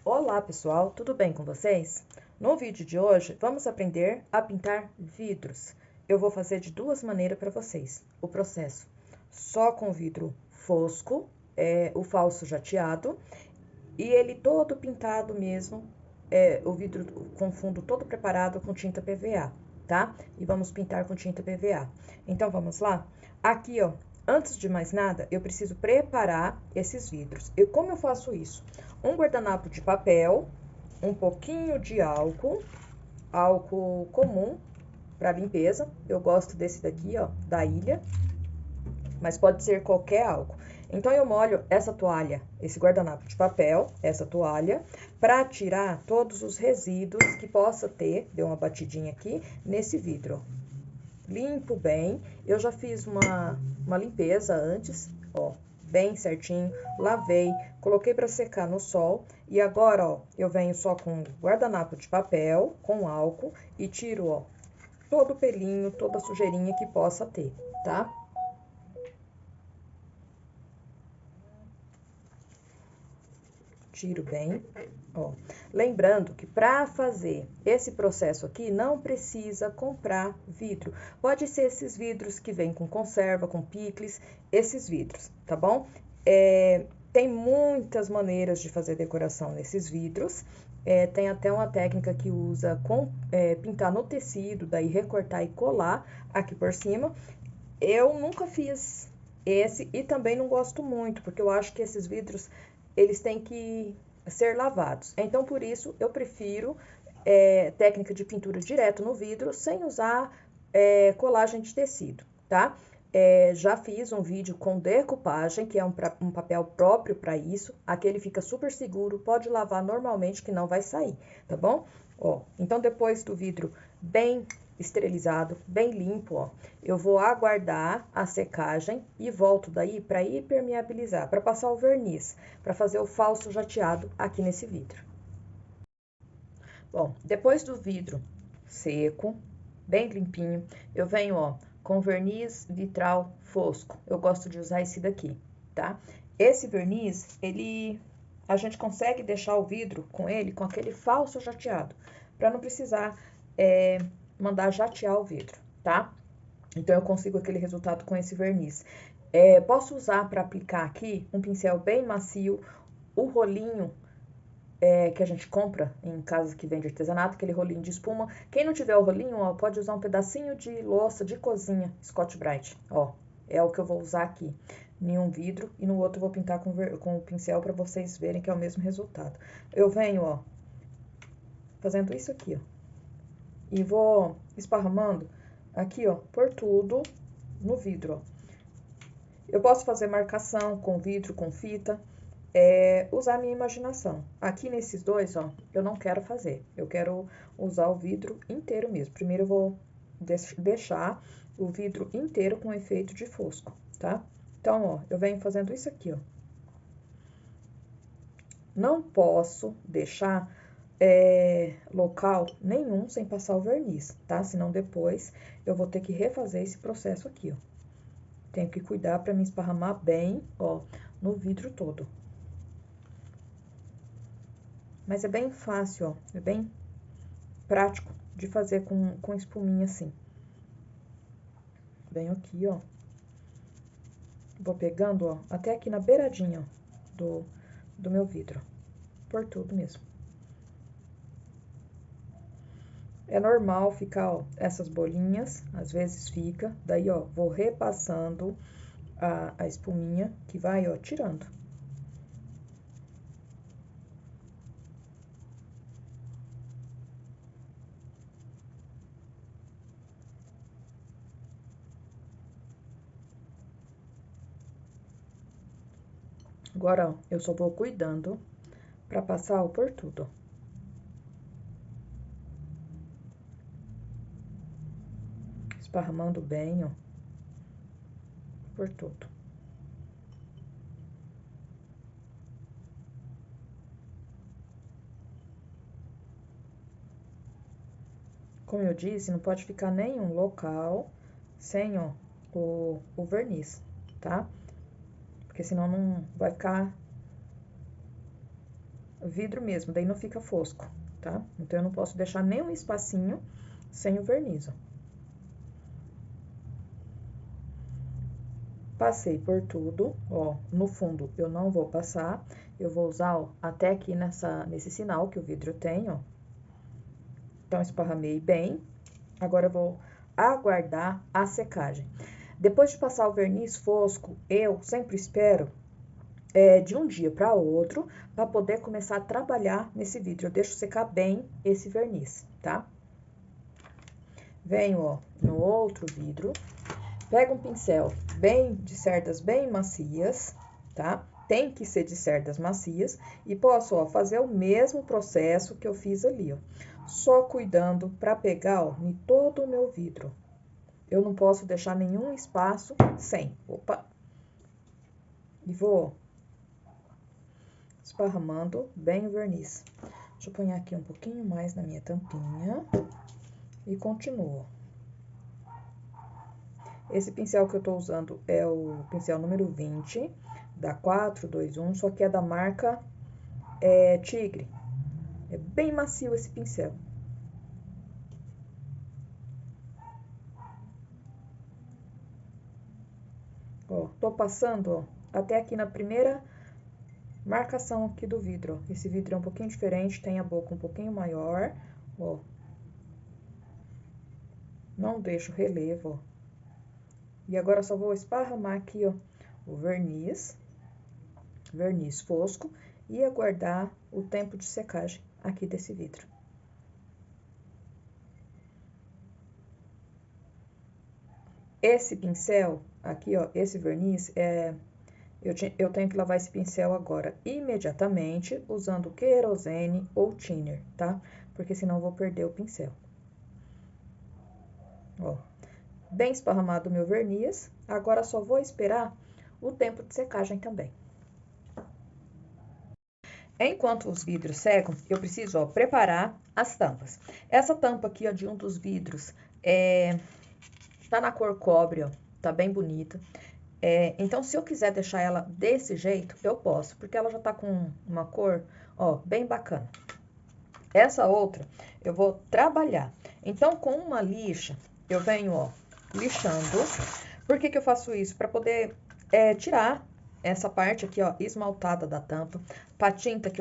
Olá pessoal, tudo bem com vocês? No vídeo de hoje vamos aprender a pintar vidros. Eu vou fazer de duas maneiras para vocês. O processo só com vidro fosco, o falso jateado, e ele todo pintado mesmo, o vidro com fundo todo preparado com tinta PVA, tá? E vamos pintar com tinta PVA. Então vamos lá? Aqui, ó, antes de mais nada, eu preciso preparar esses vidros. E como eu faço isso? Um guardanapo de papel, um pouquinho de álcool, álcool comum para limpeza. Eu gosto desse daqui, ó, da Ilha, mas pode ser qualquer álcool. Então, eu molho essa toalha, esse guardanapo de papel, essa toalha, para tirar todos os resíduos que possa ter, deu uma batidinha aqui, nesse vidro. Limpo bem, eu já fiz uma limpeza antes, ó, bem certinho, lavei, coloquei para secar no sol, e agora, ó, eu venho só com guardanapo de papel, com álcool, e tiro, ó, todo o pelinho, toda a sujeirinha que possa ter, tá? Tiro bem, ó. Lembrando que para fazer esse processo aqui, não precisa comprar vidro. Pode ser esses vidros que vêm com conserva, com picles, esses vidros, tá bom? Tem muitas maneiras de fazer decoração nesses vidros. Tem até uma técnica que usa pintar no tecido, daí recortar e colar aqui por cima. Eu nunca fiz esse e também não gosto muito, porque eu acho que esses vidros, eles têm que ser lavados. Então, por isso, eu prefiro técnica de pintura direto no vidro, sem usar colagem de tecido, tá? Já fiz um vídeo com decupagem, que é um papel próprio para isso. Aquele fica super seguro, pode lavar normalmente que não vai sair, tá bom? Ó, então, depois do vidro bem esterilizado, bem limpo, ó, eu vou aguardar a secagem e volto daí para impermeabilizar, para passar o verniz, para fazer o falso jateado aqui nesse vidro. Bom, depois do vidro seco, bem limpinho, eu venho, ó, com verniz vitral fosco. Eu gosto de usar esse daqui, tá? Esse verniz, a gente consegue deixar o vidro com ele, com aquele falso jateado, para não precisar mandar jatear o vidro, tá? Então, eu consigo aquele resultado com esse verniz. Posso usar para aplicar aqui um pincel bem macio, o rolinho que a gente compra em casas que vende artesanato, aquele rolinho de espuma. Quem não tiver o rolinho, ó, pode usar um pedacinho de louça de cozinha Scotch-Brite, ó. É o que eu vou usar aqui, em um vidro, e no outro eu vou pintar com o pincel para vocês verem que é o mesmo resultado. Eu venho, ó, fazendo isso aqui, ó, e vou esparramando aqui, ó, por tudo no vidro, ó. Eu posso fazer marcação com vidro, com fita, usar a minha imaginação. Aqui nesses dois, ó, eu não quero fazer. Eu quero usar o vidro inteiro mesmo. Primeiro eu vou deixar o vidro inteiro com efeito de fosco, tá? Então, ó, eu venho fazendo isso aqui, ó. Não posso deixar local nenhum sem passar o verniz, tá? Senão depois eu vou ter que refazer esse processo aqui, ó. Tenho que cuidar para me esparramar bem, ó, no vidro todo. Mas é bem fácil, ó, é bem prático de fazer com espuminha assim. Venho aqui, ó. Vou pegando, ó, até aqui na beiradinha, ó, do meu vidro. Por tudo mesmo. É normal ficar, ó, essas bolinhas, às vezes fica. Daí, ó, vou repassando a espuminha que vai, ó, tirando. Agora, ó, eu só vou cuidando pra passar, ó, por tudo, ó. Esparramando bem, ó, por tudo. Como eu disse, não pode ficar nenhum local sem, ó, o verniz, tá? Porque senão não vai ficar vidro mesmo, daí não fica fosco, tá? Então, eu não posso deixar nenhum espacinho sem o verniz, ó. Passei por tudo, ó, no fundo eu não vou passar, eu vou usar, ó, até aqui nesse sinal que o vidro tem, ó. Então, esparramei bem, agora eu vou aguardar a secagem. Depois de passar o verniz fosco, eu sempre espero de um dia para outro, para poder começar a trabalhar nesse vidro. Eu deixo secar bem esse verniz, tá? Venho, ó, no outro vidro, pego um pincel de cerdas bem macias, tá? Tem que ser de cerdas macias e posso, ó, fazer o mesmo processo que eu fiz ali, ó. Só cuidando para pegar, ó, em todo o meu vidro. Eu não posso deixar nenhum espaço sem. Opa! E vou esparramando bem o verniz. Deixa eu pôr aqui um pouquinho mais na minha tampinha e continuo. Esse pincel que eu tô usando é o pincel número 20, da 421, só que é da marca Tigre. É bem macio esse pincel. Ó, tô passando, ó, até aqui na primeira marcação aqui do vidro, ó. Esse vidro é um pouquinho diferente, tem a boca um pouquinho maior, ó. Não deixo relevo, ó. E agora só vou esparramar aqui, ó, o verniz fosco e aguardar o tempo de secagem aqui desse vidro. Esse pincel aqui, ó, esse verniz, eu tenho que lavar esse pincel agora imediatamente usando querosene ou thinner, tá? Porque senão eu vou perder o pincel. Ó, bem esparramado o meu verniz, agora só vou esperar o tempo de secagem também. Enquanto os vidros secam, eu preciso, ó, preparar as tampas. Essa tampa aqui, ó, de um dos vidros, tá na cor cobre, ó, tá bem bonita. Então, se eu quiser deixar ela desse jeito, eu posso, porque ela já tá com uma cor, ó, bem bacana. Essa outra, eu vou trabalhar. Então, com uma lixa, eu venho, ó, lixando. Por que que eu faço isso? Para poder tirar essa parte aqui, ó, esmaltada da tampa, pra tinta que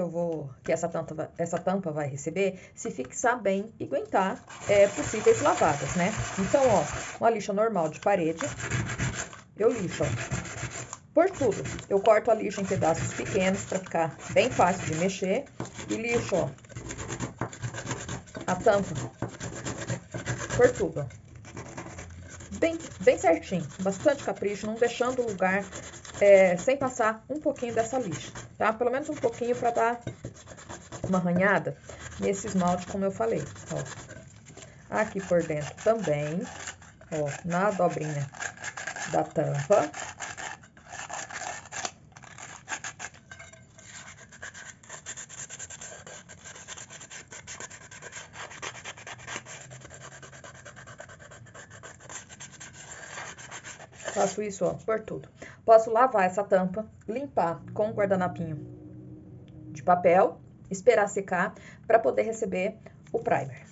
essa tampa vai receber, se fixar bem e aguentar possíveis lavadas, né? Então, ó, uma lixa normal de parede, eu lixo, ó, por tudo. Eu corto a lixa em pedaços pequenos para ficar bem fácil de mexer e lixo, ó, a tampa por tudo, ó. Bem certinho, bastante capricho, não deixando o lugar sem passar um pouquinho dessa lixa, tá? Pelo menos um pouquinho para dar uma arranhada nesse esmalte, como eu falei, ó. Aqui por dentro também, ó, na dobrinha da tampa. Faço isso, ó, por tudo. Posso lavar essa tampa, limpar com um guardanapinho de papel, esperar secar para poder receber o primer.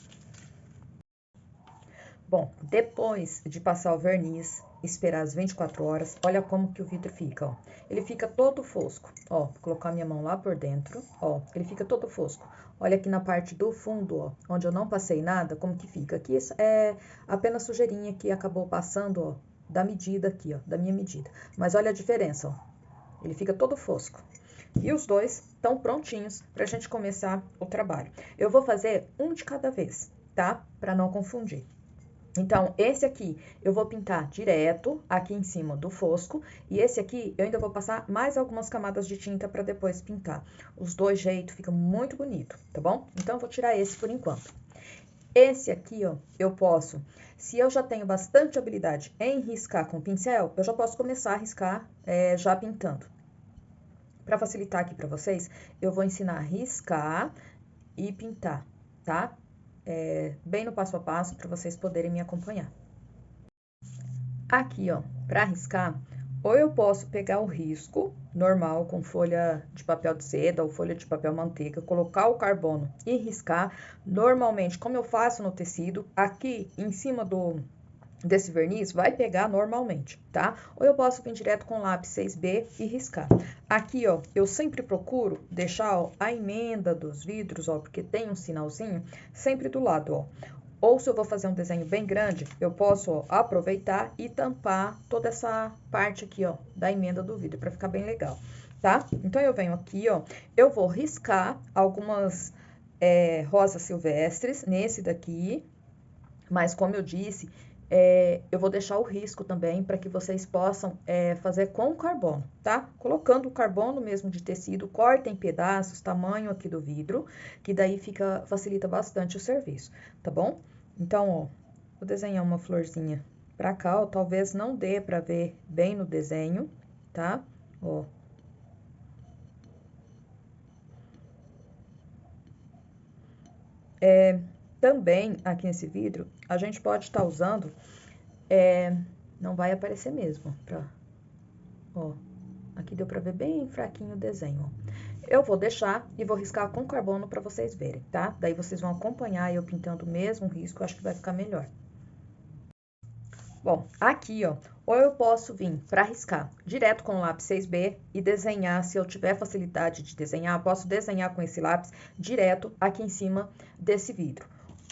Bom, depois de passar o verniz, esperar as 24 horas, olha como que o vidro fica, ó. Ele fica todo fosco, ó, vou colocar minha mão lá por dentro, ó, ele fica todo fosco. Olha aqui na parte do fundo, ó, onde eu não passei nada, como que fica. Aqui é apenas sujeirinha que acabou passando, ó, da medida aqui, ó, da minha medida. Mas olha a diferença, ó, ele fica todo fosco. E os dois estão prontinhos pra gente começar o trabalho. Eu vou fazer um de cada vez, tá? Pra não confundir. Então, esse aqui eu vou pintar direto aqui em cima do fosco, e esse aqui eu ainda vou passar mais algumas camadas de tinta para depois pintar. Os dois jeitos fica muito bonito, tá bom? Então, eu vou tirar esse por enquanto. Esse aqui, ó, eu posso, se eu já tenho bastante habilidade em riscar com pincel, eu já posso começar a riscar já pintando. Para facilitar aqui para vocês, eu vou ensinar a riscar e pintar, tá? Bem no passo a passo para vocês poderem me acompanhar. Aqui, ó, para riscar, ou eu posso pegar o risco normal com folha de papel de seda ou folha de papel manteiga, colocar o carbono e riscar. Normalmente, como eu faço no tecido, aqui em cima desse verniz vai pegar normalmente, tá? Ou eu posso vir direto com lápis 6B e riscar. Aqui, ó, eu sempre procuro deixar, ó, a emenda dos vidros, ó, porque tem um sinalzinho sempre do lado, ó. Ou se eu vou fazer um desenho bem grande, eu posso, ó, aproveitar e tampar toda essa parte aqui, ó, da emenda do vidro, para ficar bem legal, tá? Então, eu venho aqui, ó, eu vou riscar algumas rosas silvestres nesse daqui, mas como eu disse, eu vou deixar o risco também para que vocês possam fazer com carbono, tá? Colocando o carbono mesmo de tecido, corta em pedaços, tamanho aqui do vidro, que daí facilita bastante o serviço, tá bom? Então, ó, vou desenhar uma florzinha pra cá, ó, talvez não dê pra ver bem no desenho, tá? Ó. Também, aqui nesse vidro, a gente pode estar usando, não vai aparecer mesmo, ó, aqui deu pra ver bem fraquinho o desenho, ó. Eu vou deixar e vou riscar com carbono pra vocês verem, tá? Daí vocês vão acompanhar eu pintando o mesmo risco, eu acho que vai ficar melhor. Bom, aqui, ó, ou eu posso vir para riscar direto com o lápis 6B e desenhar, se eu tiver facilidade de desenhar, posso desenhar com esse lápis direto aqui em cima desse vidro.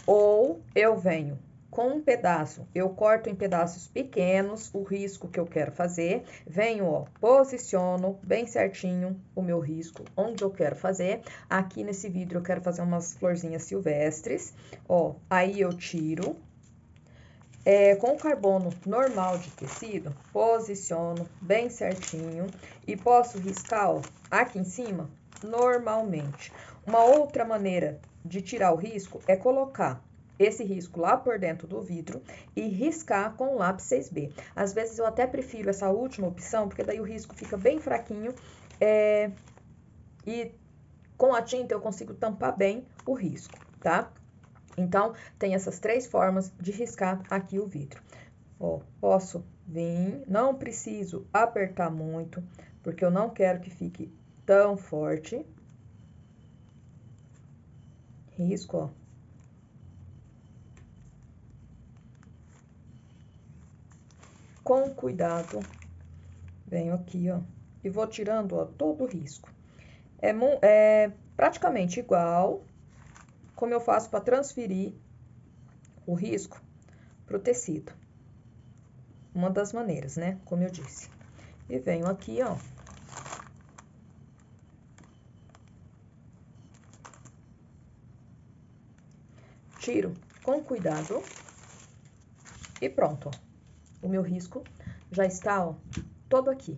Ou eu venho com um pedaço, eu corto em pedaços pequenos o risco que eu quero fazer, venho, ó, posiciono bem certinho o meu risco onde eu quero fazer. Aqui nesse vidro eu quero fazer umas florzinhas silvestres, ó, aí eu tiro. Com o carbono normal de tecido, posiciono bem certinho e posso riscar, ó, aqui em cima normalmente. Uma outra maneira de tirar o risco é colocar esse risco lá por dentro do vidro e riscar com o lápis 6B. Às vezes eu até prefiro essa última opção, porque daí o risco fica bem fraquinho e com a tinta eu consigo tampar bem o risco, tá? Então, tem essas três formas de riscar aqui o vidro. Ó, posso vir, não preciso apertar muito, porque eu não quero que fique tão forte. Risco, ó. Com cuidado, venho aqui, ó, e vou tirando, ó, todo o risco. É praticamente igual como eu faço para transferir o risco para o tecido. Uma das maneiras, né? Como eu disse. E venho aqui, ó. Tiro com cuidado. E pronto, ó. O meu risco já está, ó, todo aqui.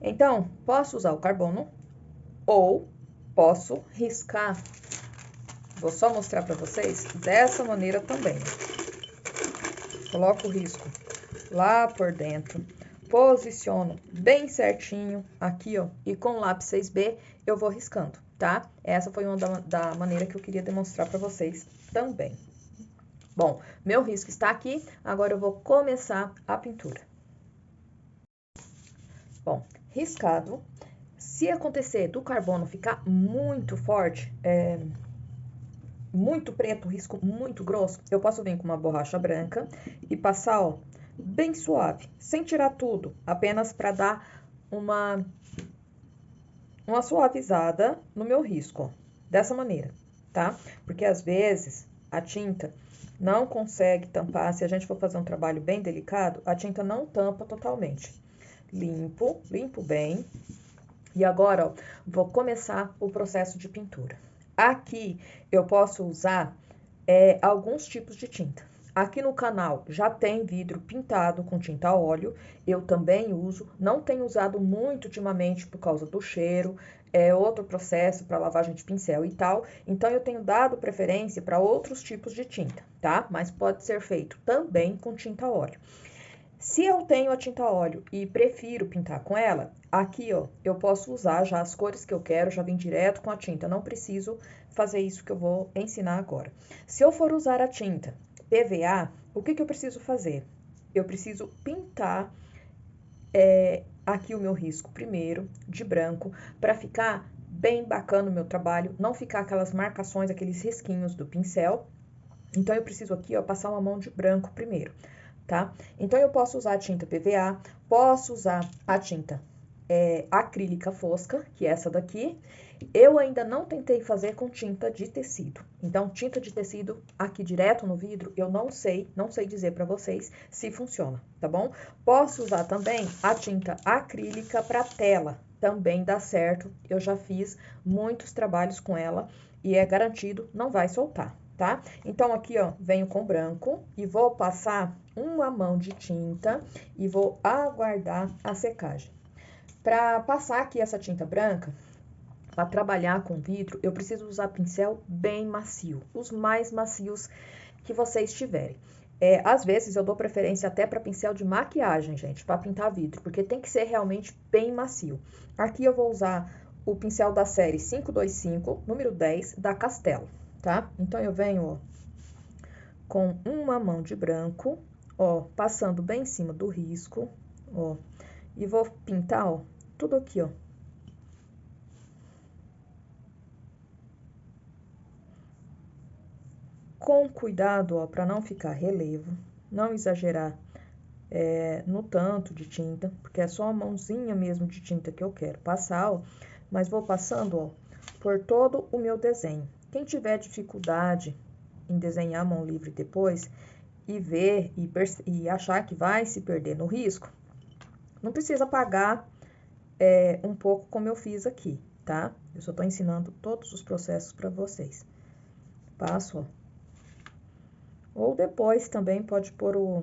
Então, posso usar o carbono ou posso riscar. Vou só mostrar para vocês dessa maneira também. Coloco o risco lá por dentro, posiciono bem certinho aqui, ó, e com o lápis 6B eu vou riscando, tá? Essa foi uma da maneira que eu queria demonstrar para vocês também. Bom, meu risco está aqui, agora eu vou começar a pintura. Bom, riscado. Se acontecer do carbono ficar muito forte, muito preto, risco muito grosso, eu posso vir com uma borracha branca e passar, ó, bem suave, sem tirar tudo, apenas para dar uma suavizada no meu risco, ó, dessa maneira, tá? Porque às vezes a tinta não consegue tampar, se a gente for fazer um trabalho bem delicado, a tinta não tampa totalmente. Limpo bem. E agora, ó, vou começar o processo de pintura. Aqui eu posso usar alguns tipos de tinta. Aqui no canal já tem vidro pintado com tinta a óleo, eu também uso, não tenho usado muito ultimamente por causa do cheiro, é outro processo para lavagem de pincel e tal, então eu tenho dado preferência para outros tipos de tinta, tá? Mas pode ser feito também com tinta a óleo. Se eu tenho a tinta a óleo e prefiro pintar com ela, aqui, ó, eu posso usar já as cores que eu quero, já vem direto com a tinta, não preciso fazer isso que eu vou ensinar agora. Se eu for usar a tinta PVA, o que eu preciso fazer? Eu preciso pintar aqui o meu risco primeiro, de branco, para ficar bem bacana o meu trabalho, não ficar aquelas marcações, aqueles risquinhos do pincel. Então, eu preciso aqui, ó, passar uma mão de branco primeiro, tá? Então, eu posso usar a tinta PVA, posso usar a tinta acrílica fosca, que é essa daqui. Eu ainda não tentei fazer com tinta de tecido. Então, tinta de tecido aqui direto no vidro, eu não sei dizer para vocês se funciona, tá bom? Posso usar também a tinta acrílica para tela, também dá certo. Eu já fiz muitos trabalhos com ela e é garantido, não vai soltar, tá? Então, aqui, ó, venho com branco e vou passar uma mão de tinta e vou aguardar a secagem. Para passar aqui essa tinta branca, para trabalhar com vidro, eu preciso usar pincel bem macio, os mais macios que vocês tiverem. Às vezes eu dou preferência até para pincel de maquiagem, gente, para pintar vidro, porque tem que ser realmente bem macio. Aqui eu vou usar o pincel da série 525, número 10, da Castelo, tá? Então, eu venho, ó, com uma mão de branco, ó, passando bem em cima do risco, ó, e vou pintar, ó, tudo aqui, ó. Com cuidado, ó, para não ficar relevo, não exagerar no tanto de tinta, porque é só a mãozinha mesmo de tinta que eu quero passar, ó, mas vou passando, ó, por todo o meu desenho. Quem tiver dificuldade em desenhar a mão livre depois e ver e achar que vai se perder no risco, não precisa apagar um pouco como eu fiz aqui, tá? Eu só tô ensinando todos os processos para vocês. Passo, ó. Ou depois também pode pôr o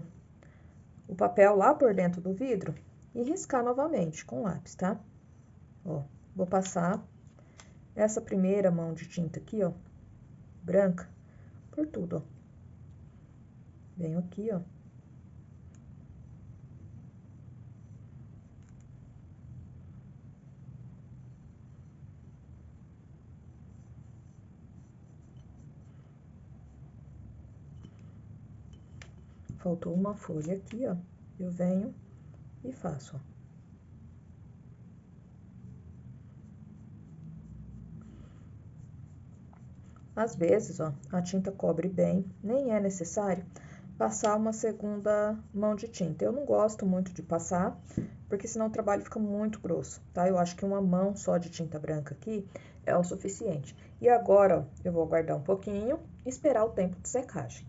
papel lá por dentro do vidro e riscar novamente com lápis, tá? Ó, vou passar essa primeira mão de tinta aqui, ó, branca, por tudo, ó. Venho aqui, ó. Faltou uma folha aqui, ó. Eu venho e faço, ó. Às vezes, ó, a tinta cobre bem, nem é necessário passar uma segunda mão de tinta. Eu não gosto muito de passar, porque senão o trabalho fica muito grosso, tá? Eu acho que uma mão só de tinta branca aqui é o suficiente. E agora, ó, eu vou guardar um pouquinho e esperar o tempo de secagem.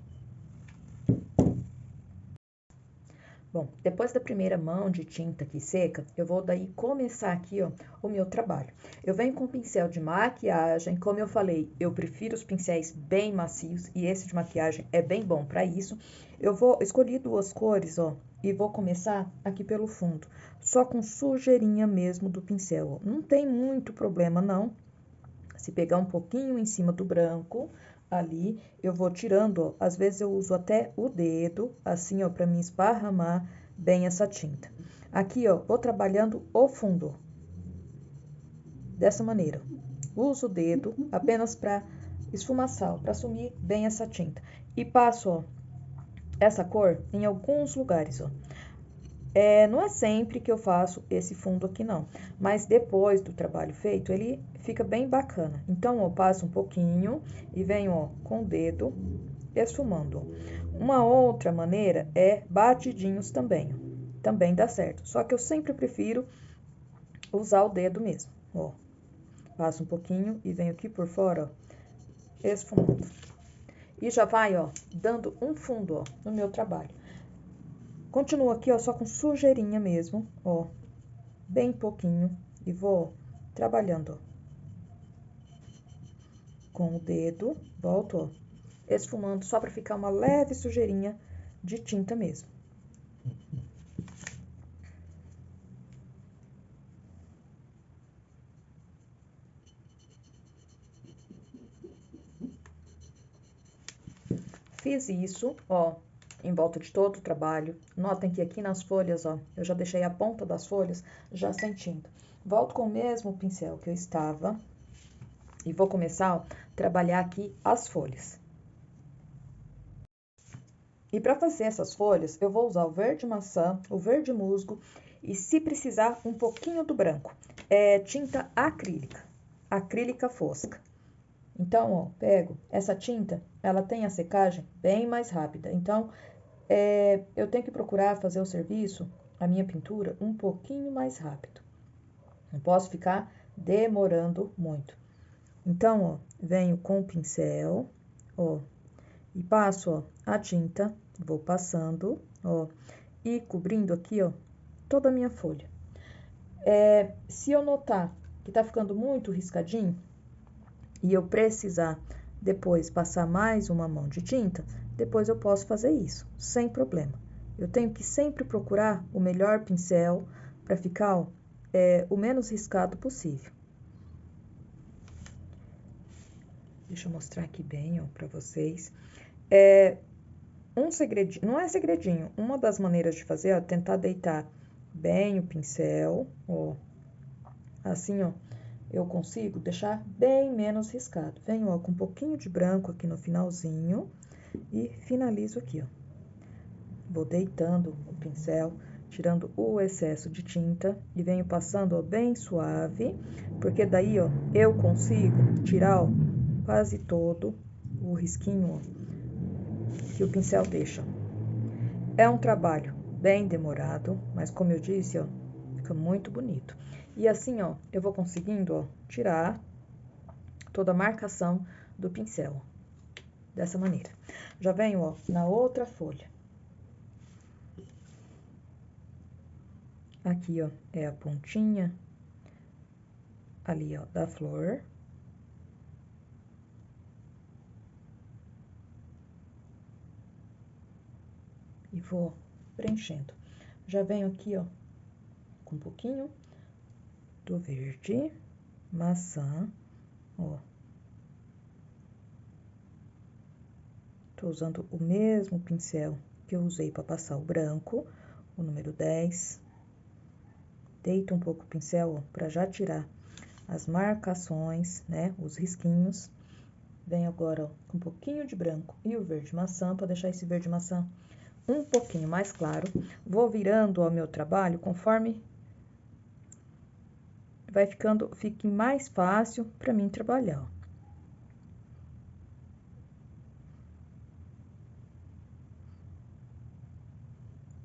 Bom, depois da primeira mão de tinta aqui seca, eu vou daí começar aqui, ó, o meu trabalho. Eu venho com pincel de maquiagem, como eu falei, eu prefiro os pincéis bem macios e esse de maquiagem é bem bom para isso. Eu vou escolher duas cores, ó, e vou começar aqui pelo fundo, só com sujeirinha mesmo do pincel, ó. Não tem muito problema, não. Se pegar um pouquinho em cima do branco, ali, eu vou tirando, ó. Às vezes eu uso até o dedo, assim, ó, pra me esparramar bem essa tinta. Aqui, ó, vou trabalhando o fundo, dessa maneira. Uso o dedo apenas pra esfumaçar, pra sumir bem essa tinta. E passo, ó, essa cor em alguns lugares, ó. Não é sempre que eu faço esse fundo aqui, não. Mas depois do trabalho feito, ele fica bem bacana. Então, eu passo um pouquinho e venho, ó, com o dedo esfumando. Uma outra maneira é batidinhos também. Também dá certo. Só que eu sempre prefiro usar o dedo mesmo, ó. Passo um pouquinho e venho aqui por fora, ó, esfumando. E já vai, ó, dando um fundo, ó, no meu trabalho. Continuo aqui, ó, só com sujeirinha mesmo, ó, bem pouquinho, e vou trabalhando, ó, com o dedo, volto, ó, esfumando só pra ficar uma leve sujeirinha de tinta mesmo. Fiz isso, ó, em volta de todo o trabalho. Notem que aqui nas folhas, ó, eu já deixei a ponta das folhas já sem tinta. Volto com o mesmo pincel que eu estava e vou começar, ó, a trabalhar aqui as folhas. E para fazer essas folhas, eu vou usar o verde maçã, o verde musgo e, se precisar, um pouquinho do branco. É tinta acrílica, acrílica fosca. Então, ó, pego essa tinta, ela tem a secagem bem mais rápida. Então, eu tenho que procurar fazer o serviço, a minha pintura, um pouquinho mais rápido. Não posso ficar demorando muito. Então, ó, venho com o pincel, ó, e passo, ó, a tinta, vou passando, ó, e cobrindo aqui, ó, toda a minha folha. Se eu notar que tá ficando muito riscadinho e eu precisar depois passar mais uma mão de tinta, depois eu posso fazer isso, sem problema. Eu tenho que sempre procurar o melhor pincel para ficar, ó, o menos riscado possível. Deixa eu mostrar aqui bem, ó, para vocês. Um segredinho, não é segredinho, uma das maneiras de fazer é tentar deitar bem o pincel, ó, assim, ó, eu consigo deixar bem menos riscado. Venho, ó, com um pouquinho de branco aqui no finalzinho e finalizo aqui, ó. Vou deitando o pincel, tirando o excesso de tinta e venho passando, ó, bem suave, porque daí, ó, eu consigo tirar, ó, quase todo o risquinho, ó, que o pincel deixa. É um trabalho bem demorado, mas como eu disse, ó, fica muito bonito. E assim, ó, eu vou conseguindo, ó, tirar toda a marcação do pincel, ó, dessa maneira. Já venho, ó, na outra folha. Aqui, ó, é a pontinha ali, ó, da flor. E vou preenchendo. Já venho aqui, ó, com um pouquinho do verde, maçã, ó. Tô usando o mesmo pincel que eu usei para passar o branco, o número 10. Deito um pouco o pincel, ó, para já tirar as marcações, né, os risquinhos. Venho agora, ó, com um pouquinho de branco e o verde maçã, para deixar esse verde maçã um pouquinho mais claro. Vou virando o meu trabalho conforme vai ficando, fique mais fácil para mim trabalhar, ó.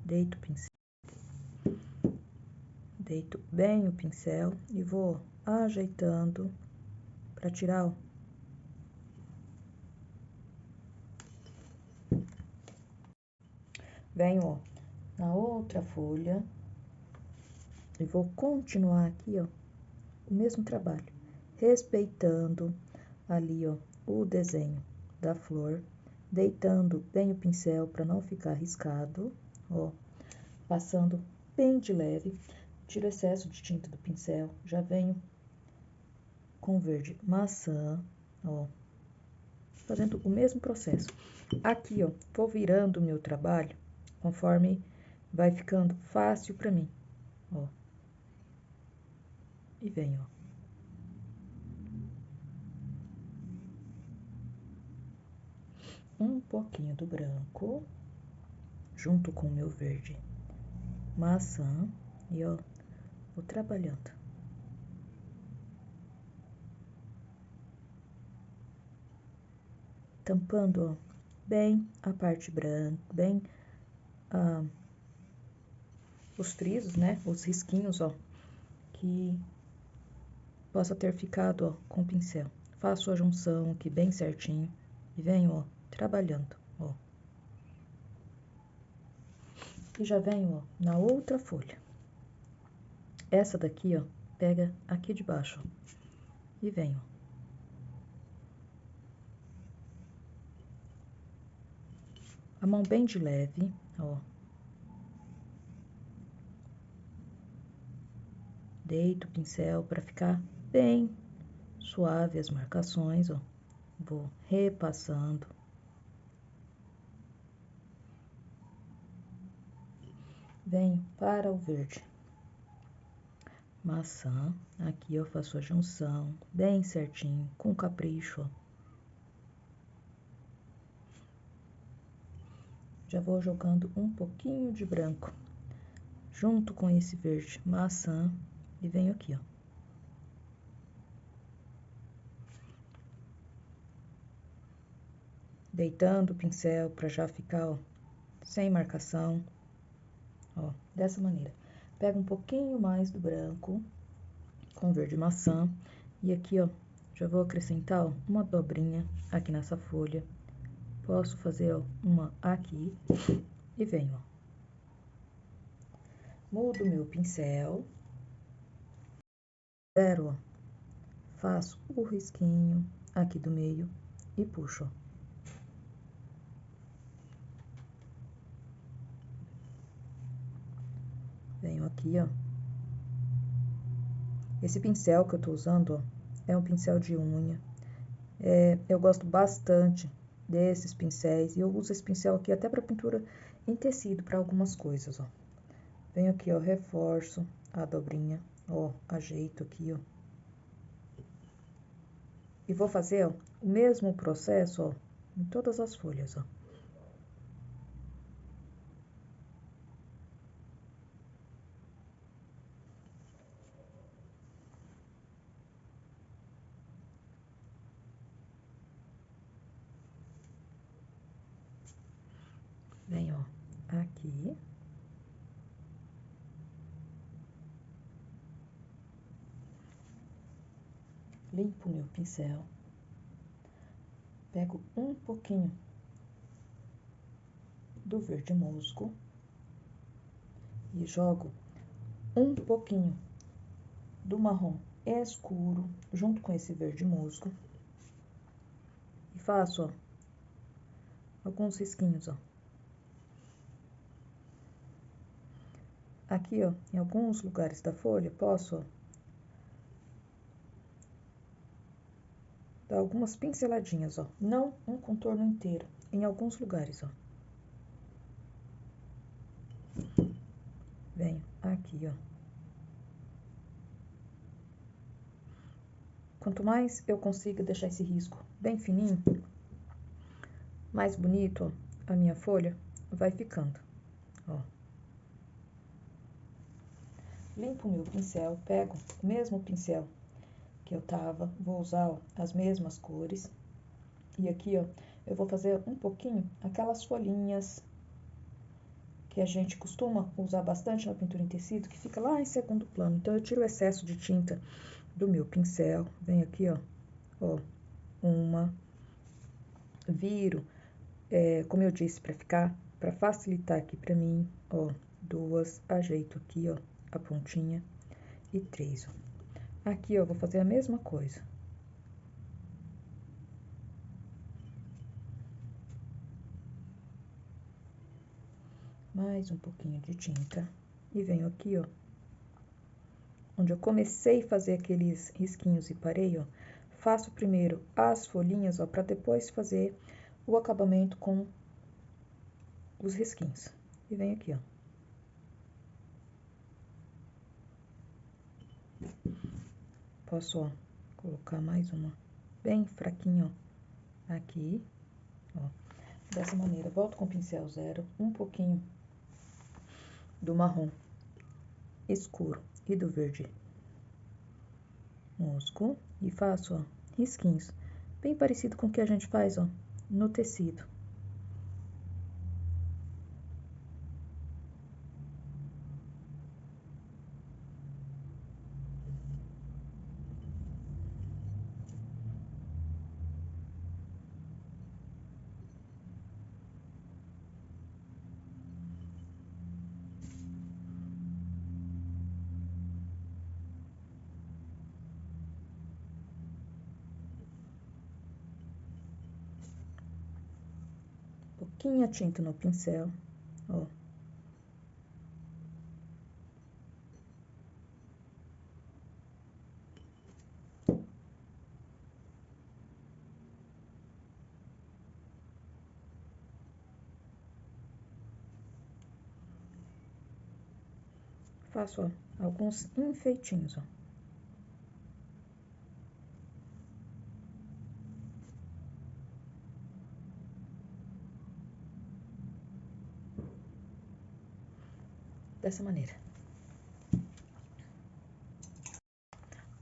Deito o pincel, deito bem o pincel e vou ajeitando para tirar, ó. Venho, ó, na outra folha e vou continuar aqui, ó, o mesmo trabalho, respeitando ali, ó, o desenho da flor, deitando bem o pincel para não ficar riscado, ó, passando bem de leve, tiro o excesso de tinta do pincel, já venho com verde maçã, ó, fazendo o mesmo processo. Aqui, ó, vou virando o meu trabalho conforme vai ficando fácil para mim, ó. E venho, ó. Um pouquinho do branco, junto com o meu verde maçã, e ó, vou trabalhando. Tampando, ó, bem a parte branca, bem os frisos, né, os risquinhos, ó, que possa ter ficado, ó, com o pincel. Faço a junção aqui bem certinho e venho, ó, trabalhando, ó. E já venho, ó, na outra folha. Essa daqui, ó, pega aqui de baixo, ó, e venho. A mão bem de leve, ó. Deito o pincel para ficar bem suave as marcações, ó. Vou repassando. Venho para o verde maçã. Aqui eu faço a junção bem certinho, com capricho, ó. já vou jogando um pouquinho de branco junto com esse verde maçã e venho aqui, ó. Deitando o pincel para já ficar, ó, sem marcação, ó, dessa maneira. Pego um pouquinho mais do branco com verde maçã e aqui, ó, já vou acrescentar, ó, uma dobrinha aqui nessa folha. Posso fazer, ó, uma aqui e venho, ó. Mudo meu pincel, zero, ó, faço o risquinho aqui do meio e puxo, ó. Venho aqui, ó. Esse pincel que eu tô usando, ó, é um pincel de unha. Eu gosto bastante desses pincéis e eu uso esse pincel aqui até para pintura em tecido, para algumas coisas, ó. Venho aqui, ó, reforço a dobrinha, ó, ajeito aqui, ó. E vou fazer, ó, o mesmo processo, ó, em todas as folhas, ó. Venho, ó, aqui. Limpo meu pincel. Pego um pouquinho do verde musgo e jogo um pouquinho do marrom escuro junto com esse verde musgo e faço, ó, alguns risquinhos, ó. Aqui, ó, em alguns lugares da folha, posso, ó, dar algumas pinceladinhas, ó. Não um contorno inteiro, em alguns lugares, ó. Venho aqui, ó. Quanto mais eu consigo deixar esse risco bem fininho, mais bonito, ó, a minha folha vai ficando, ó. Limpo o meu pincel, pego o mesmo pincel que eu tava, vou usar, ó, as mesmas cores. E aqui, ó, eu vou fazer um pouquinho aquelas folhinhas que a gente costuma usar bastante na pintura em tecido, que fica lá em segundo plano. Então, eu tiro o excesso de tinta do meu pincel, venho aqui, ó, uma, viro, como eu disse, para facilitar aqui pra mim, ó, duas, ajeito aqui, ó, a pontinha e três, ó. Aqui, ó, vou fazer a mesma coisa. Mais um pouquinho de tinta e venho aqui, ó, onde eu comecei a fazer aqueles risquinhos e parei, ó, faço primeiro as folhinhas, ó, para depois fazer o acabamento com os risquinhos. E venho aqui, ó. Posso, ó, colocar mais uma bem fraquinho, ó, aqui, ó. Dessa maneira, volto com o pincel zero, um pouquinho do marrom escuro e do verde musgo e faço, ó, risquinhos, bem parecido com o que a gente faz, ó, no tecido. Pouquinha tinta no pincel, ó. Faço, ó, alguns enfeitinhos, ó. dessa maneira.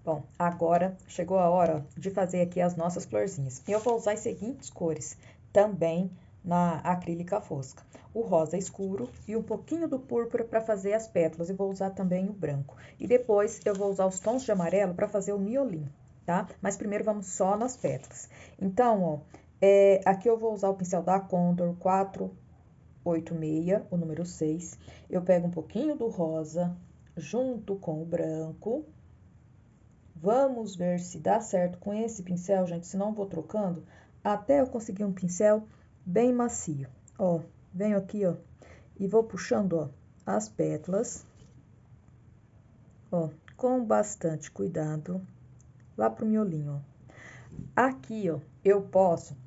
Bom, agora chegou a hora de fazer aqui as nossas florzinhas. E eu vou usar as seguintes cores, também na acrílica fosca. O rosa escuro e um pouquinho do púrpura para fazer as pétalas. E vou usar também o branco. E depois eu vou usar os tons de amarelo para fazer o miolinho, tá? Mas primeiro vamos só nas pétalas. Então, ó, aqui eu vou usar o pincel da Condor 486, o número 6. Eu pego um pouquinho do rosa junto com o branco. Vamos ver se dá certo com esse pincel, gente, senão vou trocando até eu conseguir um pincel bem macio. Ó, venho aqui, ó, e vou puxando, ó, as pétalas, ó, com bastante cuidado, lá pro miolinho, ó. Aqui, ó, eu posso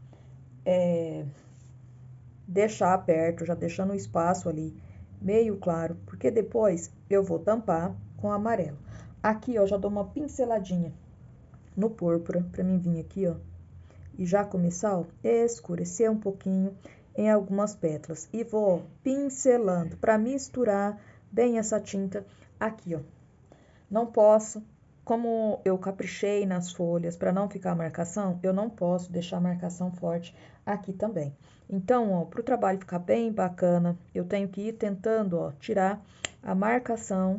deixar aberto, já deixando o espaço ali meio claro, porque depois eu vou tampar com amarelo. Aqui, ó, já dou uma pinceladinha no púrpura, pra mim vir aqui, ó, e já começar, ó, escurecer um pouquinho em algumas pétalas. E vou pincelando pra misturar bem essa tinta aqui, ó. Não posso, como eu caprichei nas folhas pra não ficar marcação, eu não posso deixar a marcação forte aqui também. Então, ó, pro trabalho ficar bem bacana, eu tenho que ir tentando, ó, tirar a marcação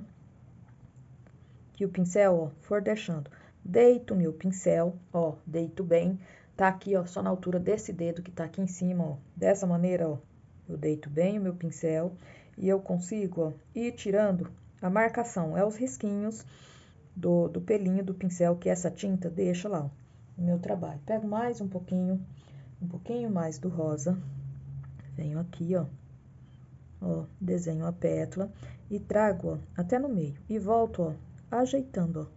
que o pincel, ó, for deixando. Deito meu pincel, ó, deito bem, tá aqui, ó, só na altura desse dedo que tá aqui em cima, ó. Dessa maneira, ó, eu deito bem o meu pincel e eu consigo, ó, ir tirando a marcação, os risquinhos do pelinho do pincel que essa tinta deixa lá, ó, no meu trabalho. Pego mais um pouquinho mais do rosa, venho aqui, ó, desenho a pétala e trago, ó, até no meio e volto, ó, ajeitando, ó.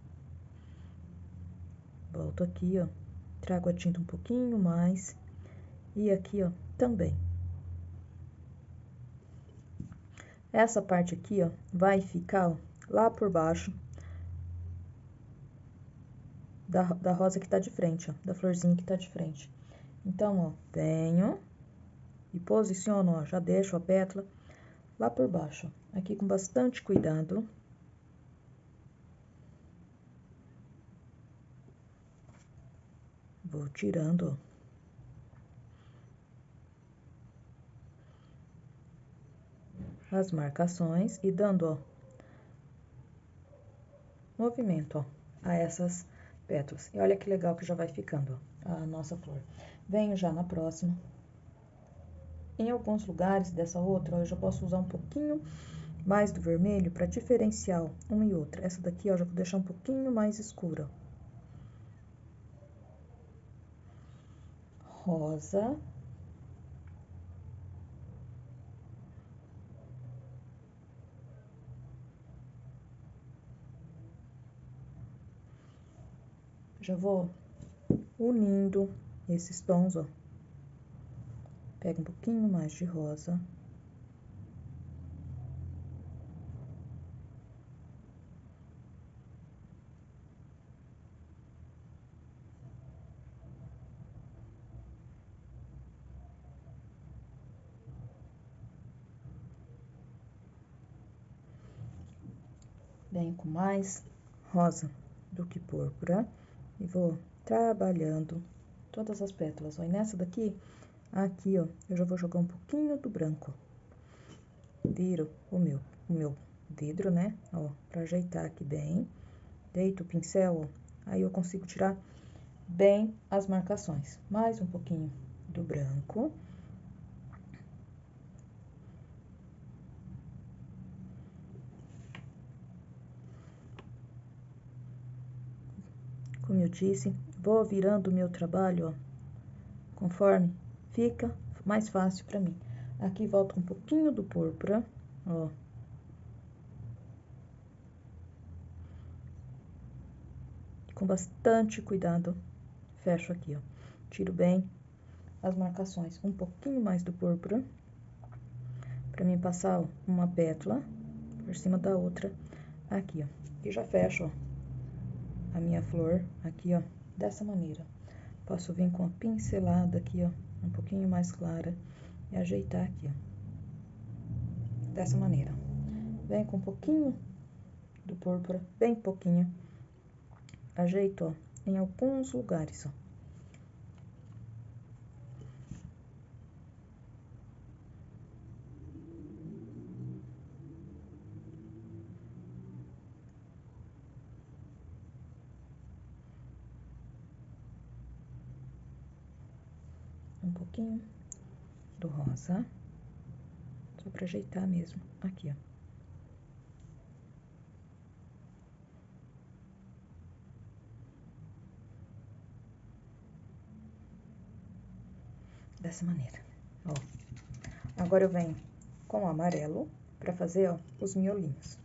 Volto aqui, ó, trago a tinta um pouquinho mais e aqui, ó, também. Essa parte aqui, ó, vai ficar, ó, lá por baixo da rosa que tá de frente, ó, da florzinha que tá de frente. Então, ó, venho e posiciono, ó, já deixo a pétala lá por baixo, ó, aqui com bastante cuidado. Vou tirando, ó, as marcações e dando, ó, movimento, ó, a essas pétalas. E olha que legal que já vai ficando, ó, a nossa flor. Venho já na próxima. Em alguns lugares dessa outra, ó, eu já posso usar um pouquinho mais do vermelho para diferenciar, ó, uma e outra. Essa daqui, ó, já vou deixar um pouquinho mais escura. Rosa. Já vou unindo esses tons, ó. Pego um pouquinho mais de rosa. Venho com mais rosa do que púrpura e vou trabalhando todas as pétalas, ó. E nessa daqui, aqui, ó, eu já vou jogar um pouquinho do branco. Viro o meu vidro, né, ó, pra ajeitar aqui bem. Deito o pincel, ó, aí eu consigo tirar bem as marcações. Mais um pouquinho do branco. Como eu disse, vou virando o meu trabalho, ó, conforme fica mais fácil pra mim. Aqui volto com um pouquinho do púrpura, ó. Com bastante cuidado, fecho aqui, ó. Tiro bem as marcações. Um pouquinho mais do púrpura, pra mim passar, ó, uma pétala por cima da outra aqui, ó. E já fecho, ó, a minha flor aqui, ó, dessa maneira. Posso vir com a pincelada aqui, ó, um pouquinho mais clara e ajeitar aqui, ó, dessa maneira. Vem com um pouquinho do púrpura, bem pouquinho. Ajeito, ó, em alguns lugares, ó. Um pouquinho do rosa, só pra ajeitar mesmo, aqui, ó. Dessa maneira, ó. Agora eu venho com o amarelo pra fazer, ó, os miolinhos.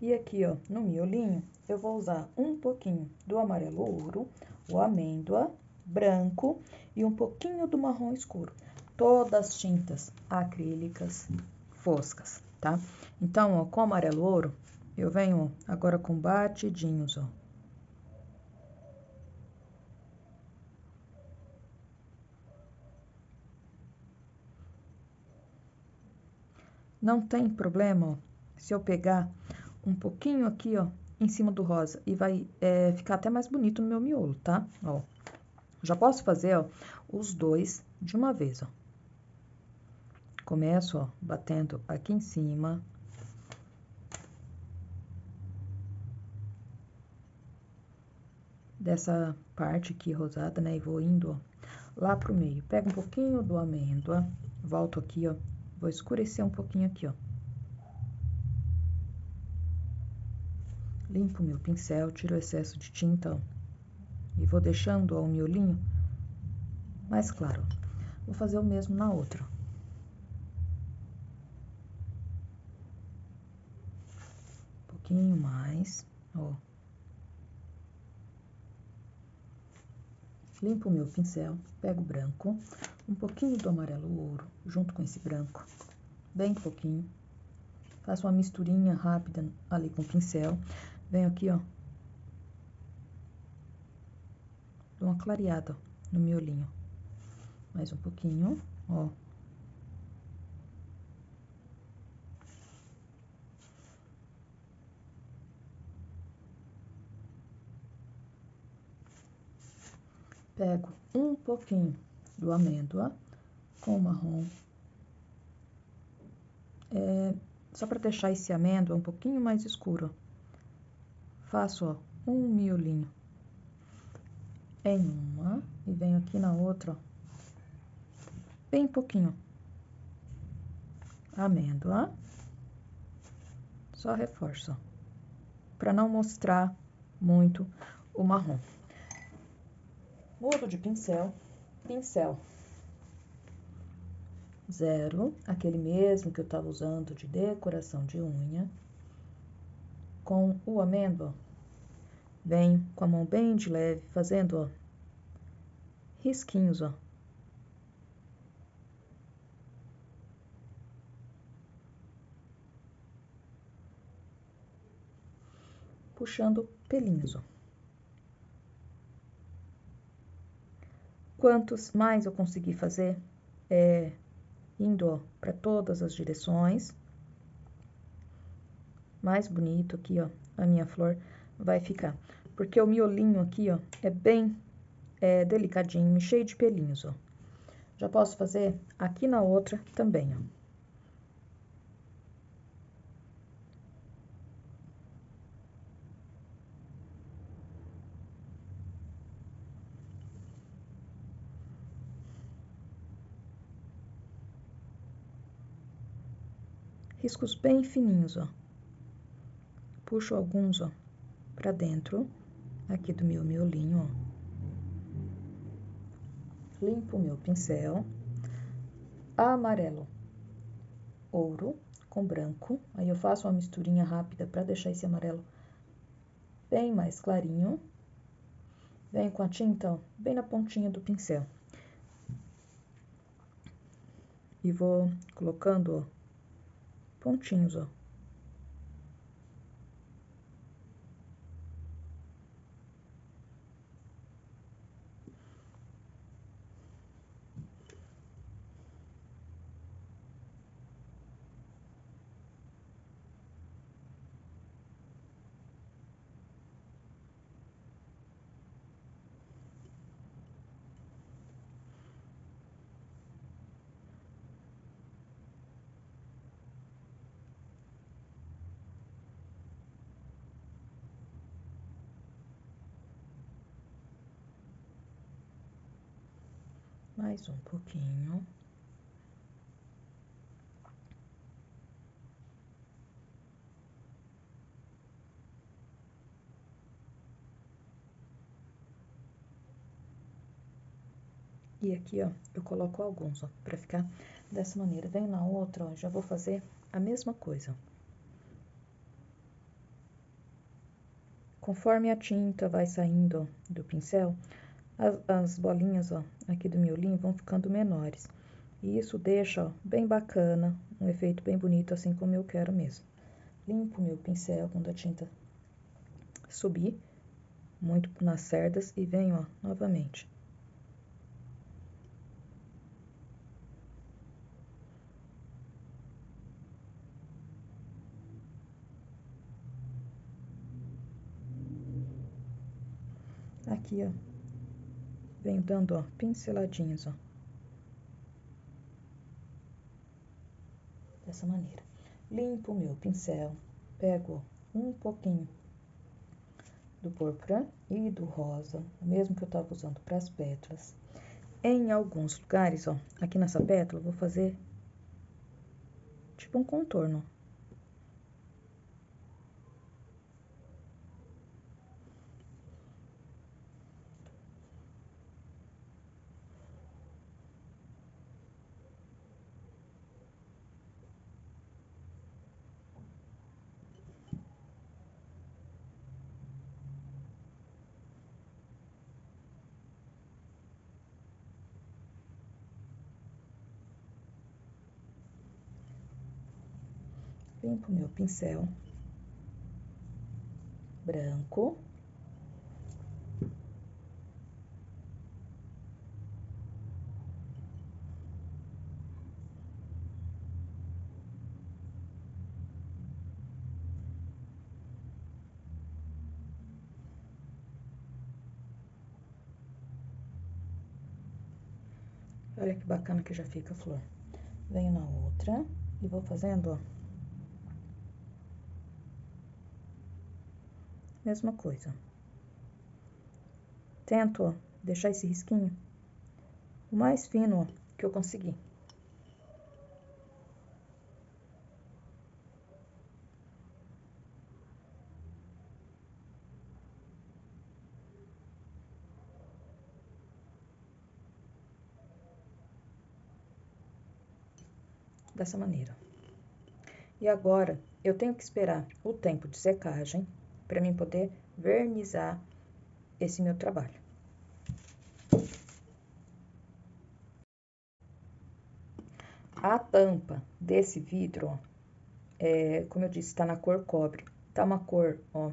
E aqui, ó, no miolinho, eu vou usar um pouquinho do amarelo ouro, o amêndoa, branco e um pouquinho do marrom escuro. Todas as tintas acrílicas foscas, tá? Então, ó, com o amarelo ouro, eu venho, ó, agora com batidinhos, ó. Não tem problema, ó, se eu pegar um pouquinho aqui, ó, em cima do rosa e vai ficar até mais bonito no meu miolo, tá? Ó, já posso fazer, ó, os dois de uma vez, ó. Começo, ó, batendo aqui em cima. Dessa parte aqui rosada, né? E vou indo, ó, lá pro meio. Pego um pouquinho do amêndoa, volto aqui, ó. Vou escurecer um pouquinho aqui, ó. Limpo meu pincel, tiro o excesso de tinta, ó. E vou deixando, ó, o miolinho mais claro. Vou fazer o mesmo na outra. Um pouquinho mais, ó. Limpo o meu pincel, pego o branco, um pouquinho do amarelo ouro, junto com esse branco, bem pouquinho. Faço uma misturinha rápida ali com o pincel. Venho aqui, ó, dou uma clareada, ó, no miolinho. Mais um pouquinho, ó. Pego um pouquinho do amêndoa com o marrom. Só para deixar esse amêndoa um pouquinho mais escuro, ó. Faço, ó, um miolinho em uma e venho aqui na outra, ó, bem pouquinho. Amêndoa. Só reforço, ó, para não mostrar muito o marrom. Mudo de pincel, pincel 0, aquele mesmo que eu tava usando de decoração de unha, com o amêndoa, venho com a mão bem de leve, fazendo, ó, risquinhos, ó. Puxando pelinhos, ó. Quantos mais eu conseguir fazer, indo, ó, para todas as direções, mais bonito aqui, ó, a minha flor vai ficar. Porque o miolinho aqui, ó, é bem delicadinho, cheio de pelinhos, ó. Já posso fazer aqui na outra também, ó. Riscos bem fininhos, ó. Puxo alguns, ó, pra dentro, aqui do meu miolinho, ó. Limpo o meu pincel. Amarelo, ouro com branco. Aí eu faço uma misturinha rápida pra deixar esse amarelo bem mais clarinho. Venho com a tinta, ó, bem na pontinha do pincel. E vou colocando, ó, pontinhos, ó. Mais um pouquinho. E aqui, ó, eu coloco alguns, ó, pra ficar dessa maneira. Venho na outra, ó, já vou fazer a mesma coisa. Conforme a tinta vai saindo do pincel, as bolinhas, ó, aqui do miolinho vão ficando menores. E isso deixa, ó, bem bacana, um efeito bem bonito, assim como eu quero mesmo. Limpo meu pincel quando a tinta subir muito nas cerdas e venho, ó, novamente. Aqui, ó, venho dando, ó, pinceladinhas, ó. Dessa maneira. Limpo o meu pincel, pego um pouquinho do púrpura e do rosa, o mesmo que eu tava usando para as pétalas. Em alguns lugares, ó, aqui nessa pétala, eu vou fazer tipo um contorno. Limpo meu pincel branco. Olha que bacana que já fica a flor. Venho na outra e vou fazendo, ó, mesma coisa. Tento, ó, deixar esse risquinho o mais fino, ó, que eu conseguir. Dessa maneira. E agora, eu tenho que esperar o tempo de secagem para mim poder vernizar esse meu trabalho. A tampa desse vidro, ó, como eu disse, tá na cor cobre. Tá uma cor, ó,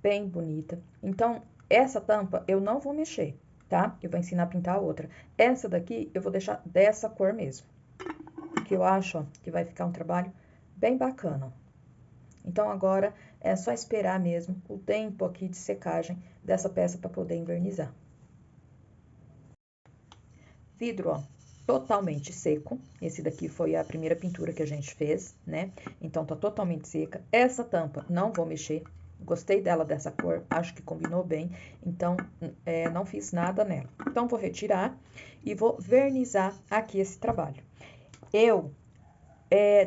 bem bonita. Então, essa tampa eu não vou mexer, tá? Eu vou ensinar a pintar a outra. Essa daqui eu vou deixar dessa cor mesmo, que eu acho, ó, que vai ficar um trabalho bem bacana. Então, agora é só esperar mesmo o tempo aqui de secagem dessa peça para poder envernizar. Vidro, ó, totalmente seco. Esse daqui foi a primeira pintura que a gente fez, né? Então, tá totalmente seca. Essa tampa não vou mexer. Gostei dela dessa cor, acho que combinou bem. Então, não fiz nada nela. Então, vou retirar e vou vernizar aqui esse trabalho. Eu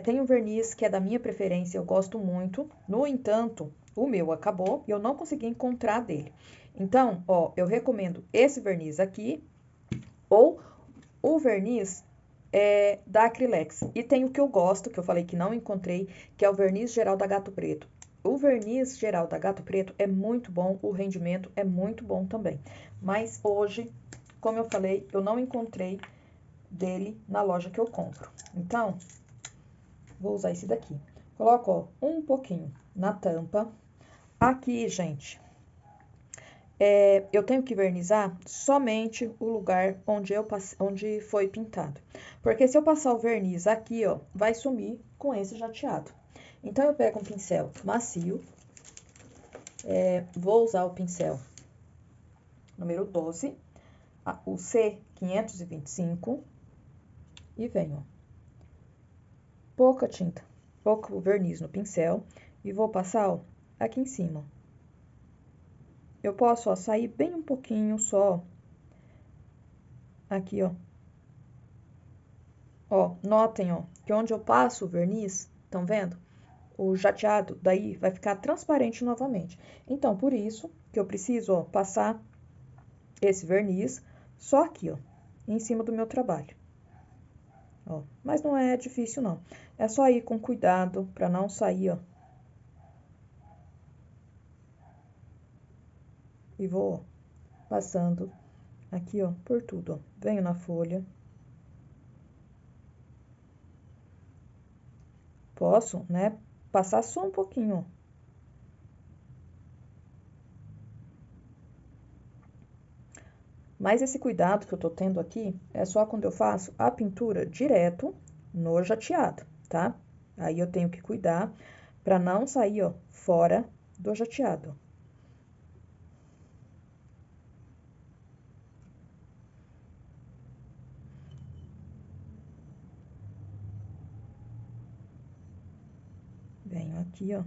tenho um verniz que é da minha preferência, eu gosto muito. No entanto, o meu acabou e eu não consegui encontrar dele. Então, ó, eu recomendo esse verniz aqui ou o verniz da Acrylex. E tem o que eu gosto, que eu falei que não encontrei, que é o verniz geral da Gato Preto. O verniz geral da Gato Preto é muito bom, o rendimento é muito bom também. Mas hoje, como eu falei, eu não encontrei dele na loja que eu compro. Então, vou usar esse daqui. Coloco, ó, um pouquinho na tampa. Aqui, gente, eu tenho que vernizar somente o lugar onde foi pintado. Porque se eu passar o verniz aqui, ó, vai sumir com esse jateado. Então, eu pego um pincel macio, vou usar o pincel número 12, o C525, e venho, ó, pouca tinta, pouco verniz no pincel, e vou passar, ó, aqui em cima. Eu posso, ó, sair bem um pouquinho só, aqui, ó, Ó, notem, ó, que onde eu passo o verniz, estão vendo? O jateado daí vai ficar transparente novamente. Então, por isso que eu preciso, ó, passar esse verniz só aqui, ó, em cima do meu trabalho. Ó, mas não é difícil, não. É só ir com cuidado para não sair, ó. E vou, ó, passando aqui, ó, por tudo, ó. Venho na folha. Posso, né, passar só um pouquinho, ó. Mas esse cuidado que eu tô tendo aqui é só quando eu faço a pintura direto no jateado, tá? Aí eu tenho que cuidar para não sair, ó, fora do jateado. Venho aqui, ó.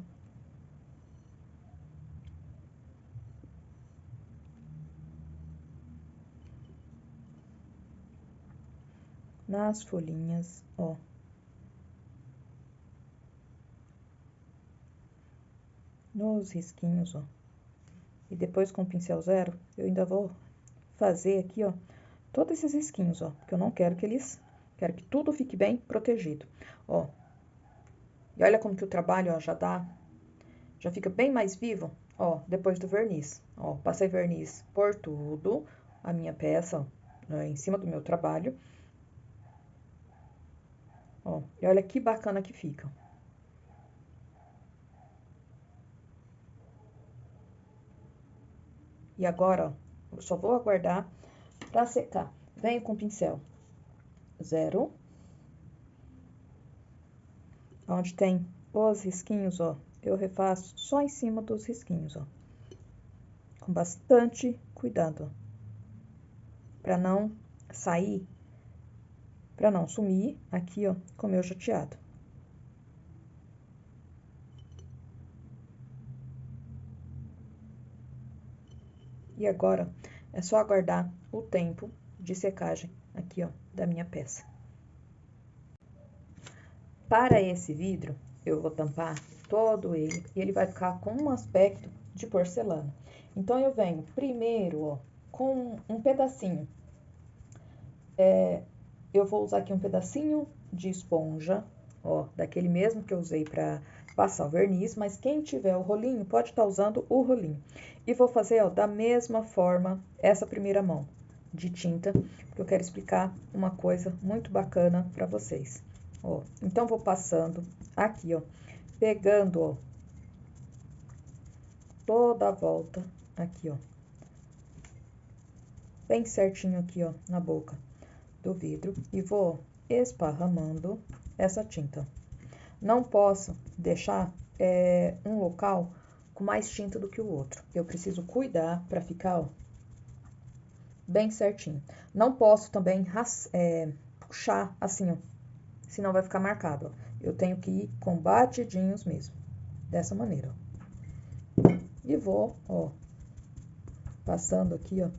Nas folhinhas, ó. Nos risquinhos, ó. E depois com o pincel zero, eu ainda vou fazer aqui, ó, todos esses risquinhos, ó, porque eu não quero que eles... Quero que tudo fique bem protegido, ó. E olha como que o trabalho, ó, já fica bem mais vivo, ó, depois do verniz. Ó, passei verniz por tudo, a minha peça, ó, em cima do meu trabalho. Ó, e olha que bacana que fica. E agora, ó, eu só vou aguardar pra secar. Venho com o pincel zero. Onde tem os risquinhos, ó, eu refaço só em cima dos risquinhos, ó. Com bastante cuidado, ó. Pra não sair, pra não sumir aqui, ó, com o meu jateado. E agora, é só aguardar o tempo de secagem aqui, ó, da minha peça. Para esse vidro, eu vou tampar todo ele e ele vai ficar com um aspecto de porcelana. Então, eu venho primeiro, ó, com um pedacinho. Eu vou usar aqui um pedacinho de esponja, ó, daquele mesmo que eu usei para passar o verniz, mas quem tiver o rolinho pode estar usando o rolinho. E vou fazer, ó, da mesma forma essa primeira mão de tinta, porque eu quero explicar uma coisa muito bacana para vocês. Ó, então vou passando aqui, ó, pegando, ó, toda a volta aqui, ó, bem certinho aqui, ó, na boca do vidro e vou esparramando essa tinta. Não posso deixar um local com mais tinta do que o outro. Eu preciso cuidar para ficar, ó, bem certinho. Não posso também puxar assim, ó, senão vai ficar marcado, ó. Eu tenho que ir com batidinhos mesmo, dessa maneira, ó. E vou, ó, passando aqui, ó,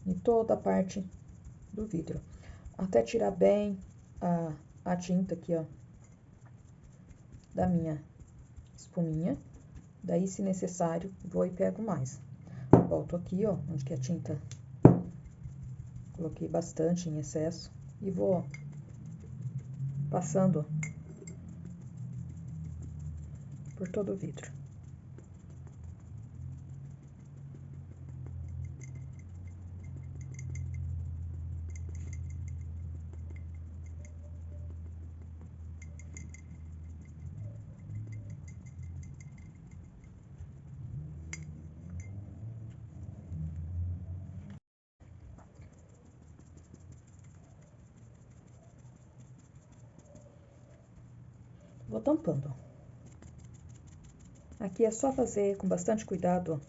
em toda a parte do vidro. Até tirar bem a tinta aqui, ó, da minha espuminha. Daí, se necessário, vou e pego mais. Volto aqui, ó, onde que a tinta coloquei bastante em excesso. E vou, ó, passando, ó, por todo o vidro. Vou tampando, ó. Aqui é só fazer com bastante cuidado, ó,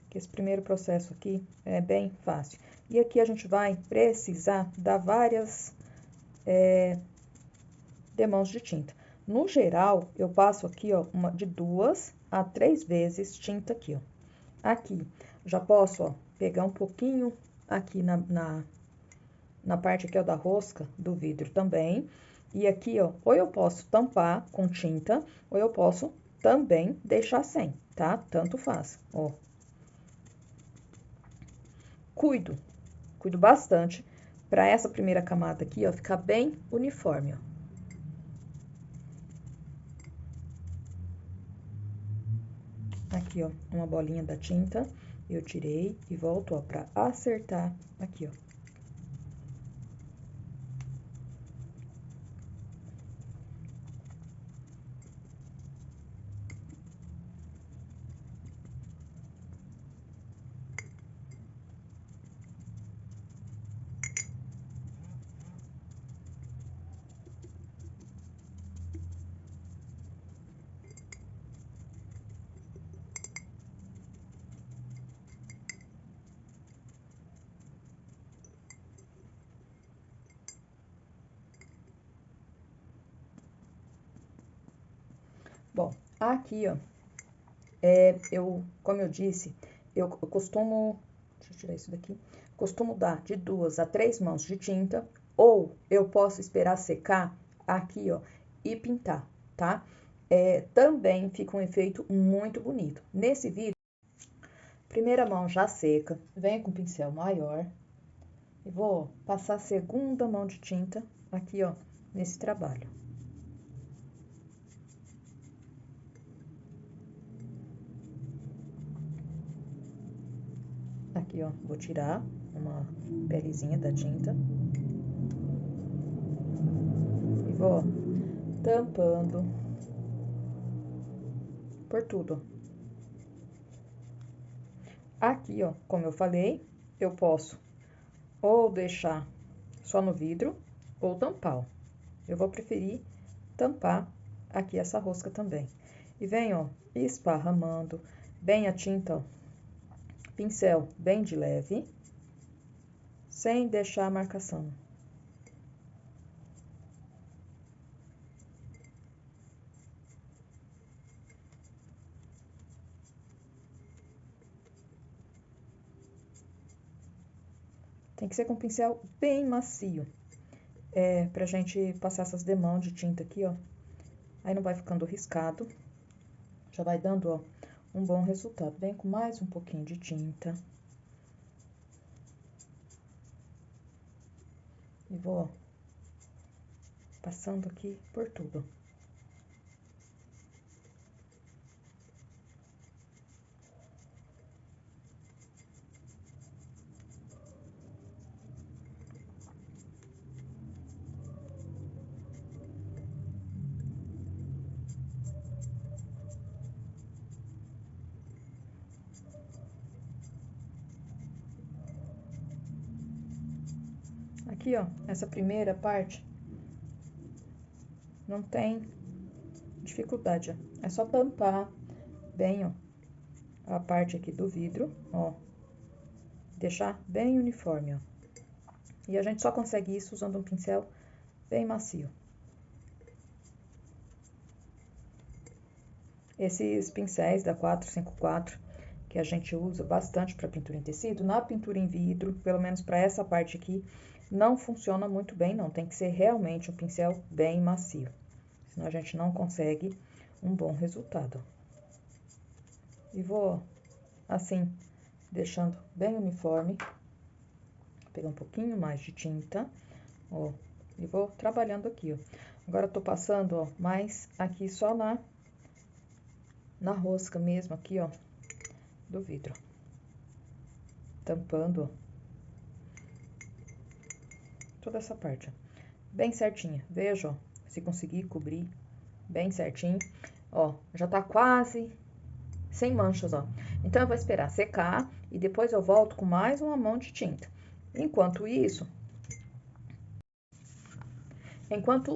que esse primeiro processo aqui é bem fácil. E aqui a gente vai precisar dar várias demãos de tinta. No geral, eu passo aqui, ó, de 2 a 3 vezes tinta aqui, ó. Aqui, já posso, ó, pegar um pouquinho aqui na parte aqui, ó, da rosca do vidro também. E aqui, ó, ou eu posso tampar com tinta, ou eu posso também deixar sem, tá? Tanto faz, ó. Cuido bastante para essa primeira camada aqui, ó, ficar bem uniforme, ó. Aqui, ó, uma bolinha da tinta, eu tirei e volto, ó, pra acertar aqui, ó. Bom, aqui, ó, como eu disse, eu costumo, deixa eu tirar isso daqui, costumo dar de 2 a 3 mãos de tinta, ou eu posso esperar secar aqui, ó, e pintar, tá? Também fica um efeito muito bonito. Nesse vídeo, primeira mão já seca, venho com o pincel maior e vou passar a segunda mão de tinta aqui, ó, nesse trabalho. Aqui, ó, vou tirar uma pelezinha da tinta. E vou tampando por tudo. Aqui, ó, como eu falei, eu posso ou deixar só no vidro ou tampar, ó. Eu vou preferir tampar aqui essa rosca também. E venho, ó, esparramando bem a tinta, ó, pincel bem de leve, sem deixar a marcação. Tem que ser com um pincel bem macio, pra gente passar essas demãos de tinta aqui, ó. Aí não vai ficando riscado, já vai dando, ó, um bom resultado. Vem com mais um pouquinho de tinta. E vou, ó, passando aqui por tudo. Aqui, ó, essa primeira parte não tem dificuldade, ó. É só tampar bem, ó, a parte aqui do vidro, ó. Deixar bem uniforme, ó. E a gente só consegue isso usando um pincel bem macio. Esses pincéis da 454, que a gente usa bastante para pintura em tecido, na pintura em vidro, pelo menos para essa parte aqui, não funciona muito bem, não. Tem que ser realmente um pincel bem macio, senão a gente não consegue um bom resultado. E vou, assim, deixando bem uniforme. Vou pegar um pouquinho mais de tinta, ó, e vou trabalhando aqui, ó. Agora, tô passando, ó, mais aqui só na rosca mesmo, aqui, ó, do vidro. Tampando, ó, toda essa parte, ó, bem certinha. Veja, ó, se conseguir cobrir bem certinho. Ó, já tá quase sem manchas, ó. Então, eu vou esperar secar e depois eu volto com mais uma mão de tinta. Enquanto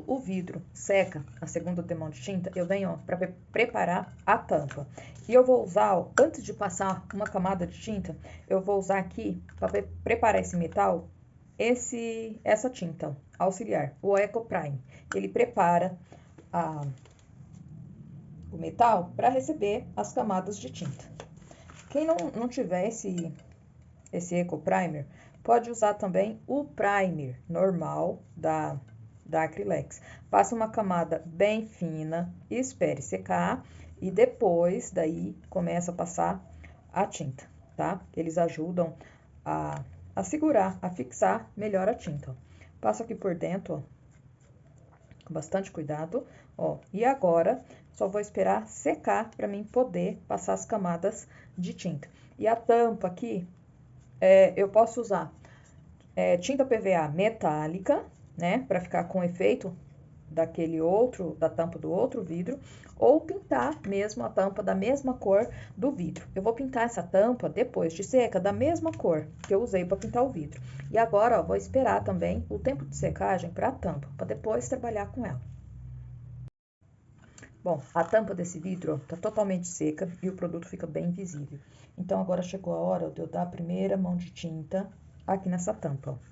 o vidro seca a segunda demão de tinta, eu venho, ó, para preparar a tampa. E eu vou usar, ó, antes de passar uma camada de tinta, eu vou usar aqui, para preparar esse metal, essa tinta, ó, auxiliar, o Eco Prime. Ele prepara o metal para receber as camadas de tinta. Quem não tiver esse Eco Primer, Pode usar também o primer normal da Acrylex. Passe uma camada bem fina, espere secar e depois daí começa a passar a tinta, tá? Eles ajudam a segurar, a fixar melhor a tinta. Passo aqui por dentro, ó, com bastante cuidado, ó. E agora, só vou esperar secar para mim poder passar as camadas de tinta. E a tampa aqui, eu posso usar tinta PVA metálica, né, para ficar com efeito da tampa do outro vidro, ou pintar mesmo a tampa da mesma cor do vidro. Eu vou pintar essa tampa depois de seca da mesma cor que eu usei para pintar o vidro. E agora, ó, vou esperar também o tempo de secagem para a tampa, para depois trabalhar com ela. Bom, a tampa desse vidro, ó, tá totalmente seca e o produto fica bem visível. Então, agora chegou a hora de eu dar a primeira mão de tinta aqui nessa tampa, ó.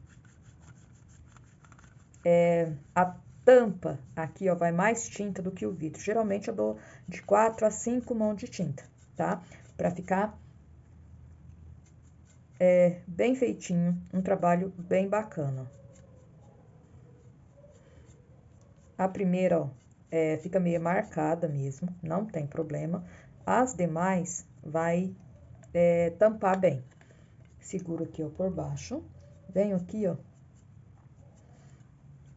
A tampa aqui, ó, vai mais tinta do que o vidro. Geralmente eu dou de 4 a 5 mãos de tinta, tá? Pra ficar bem feitinho, um trabalho bem bacana. A primeira, ó, fica meio marcada mesmo, não tem problema. As demais vai tampar bem. Seguro aqui, ó, por baixo. Venho aqui, ó,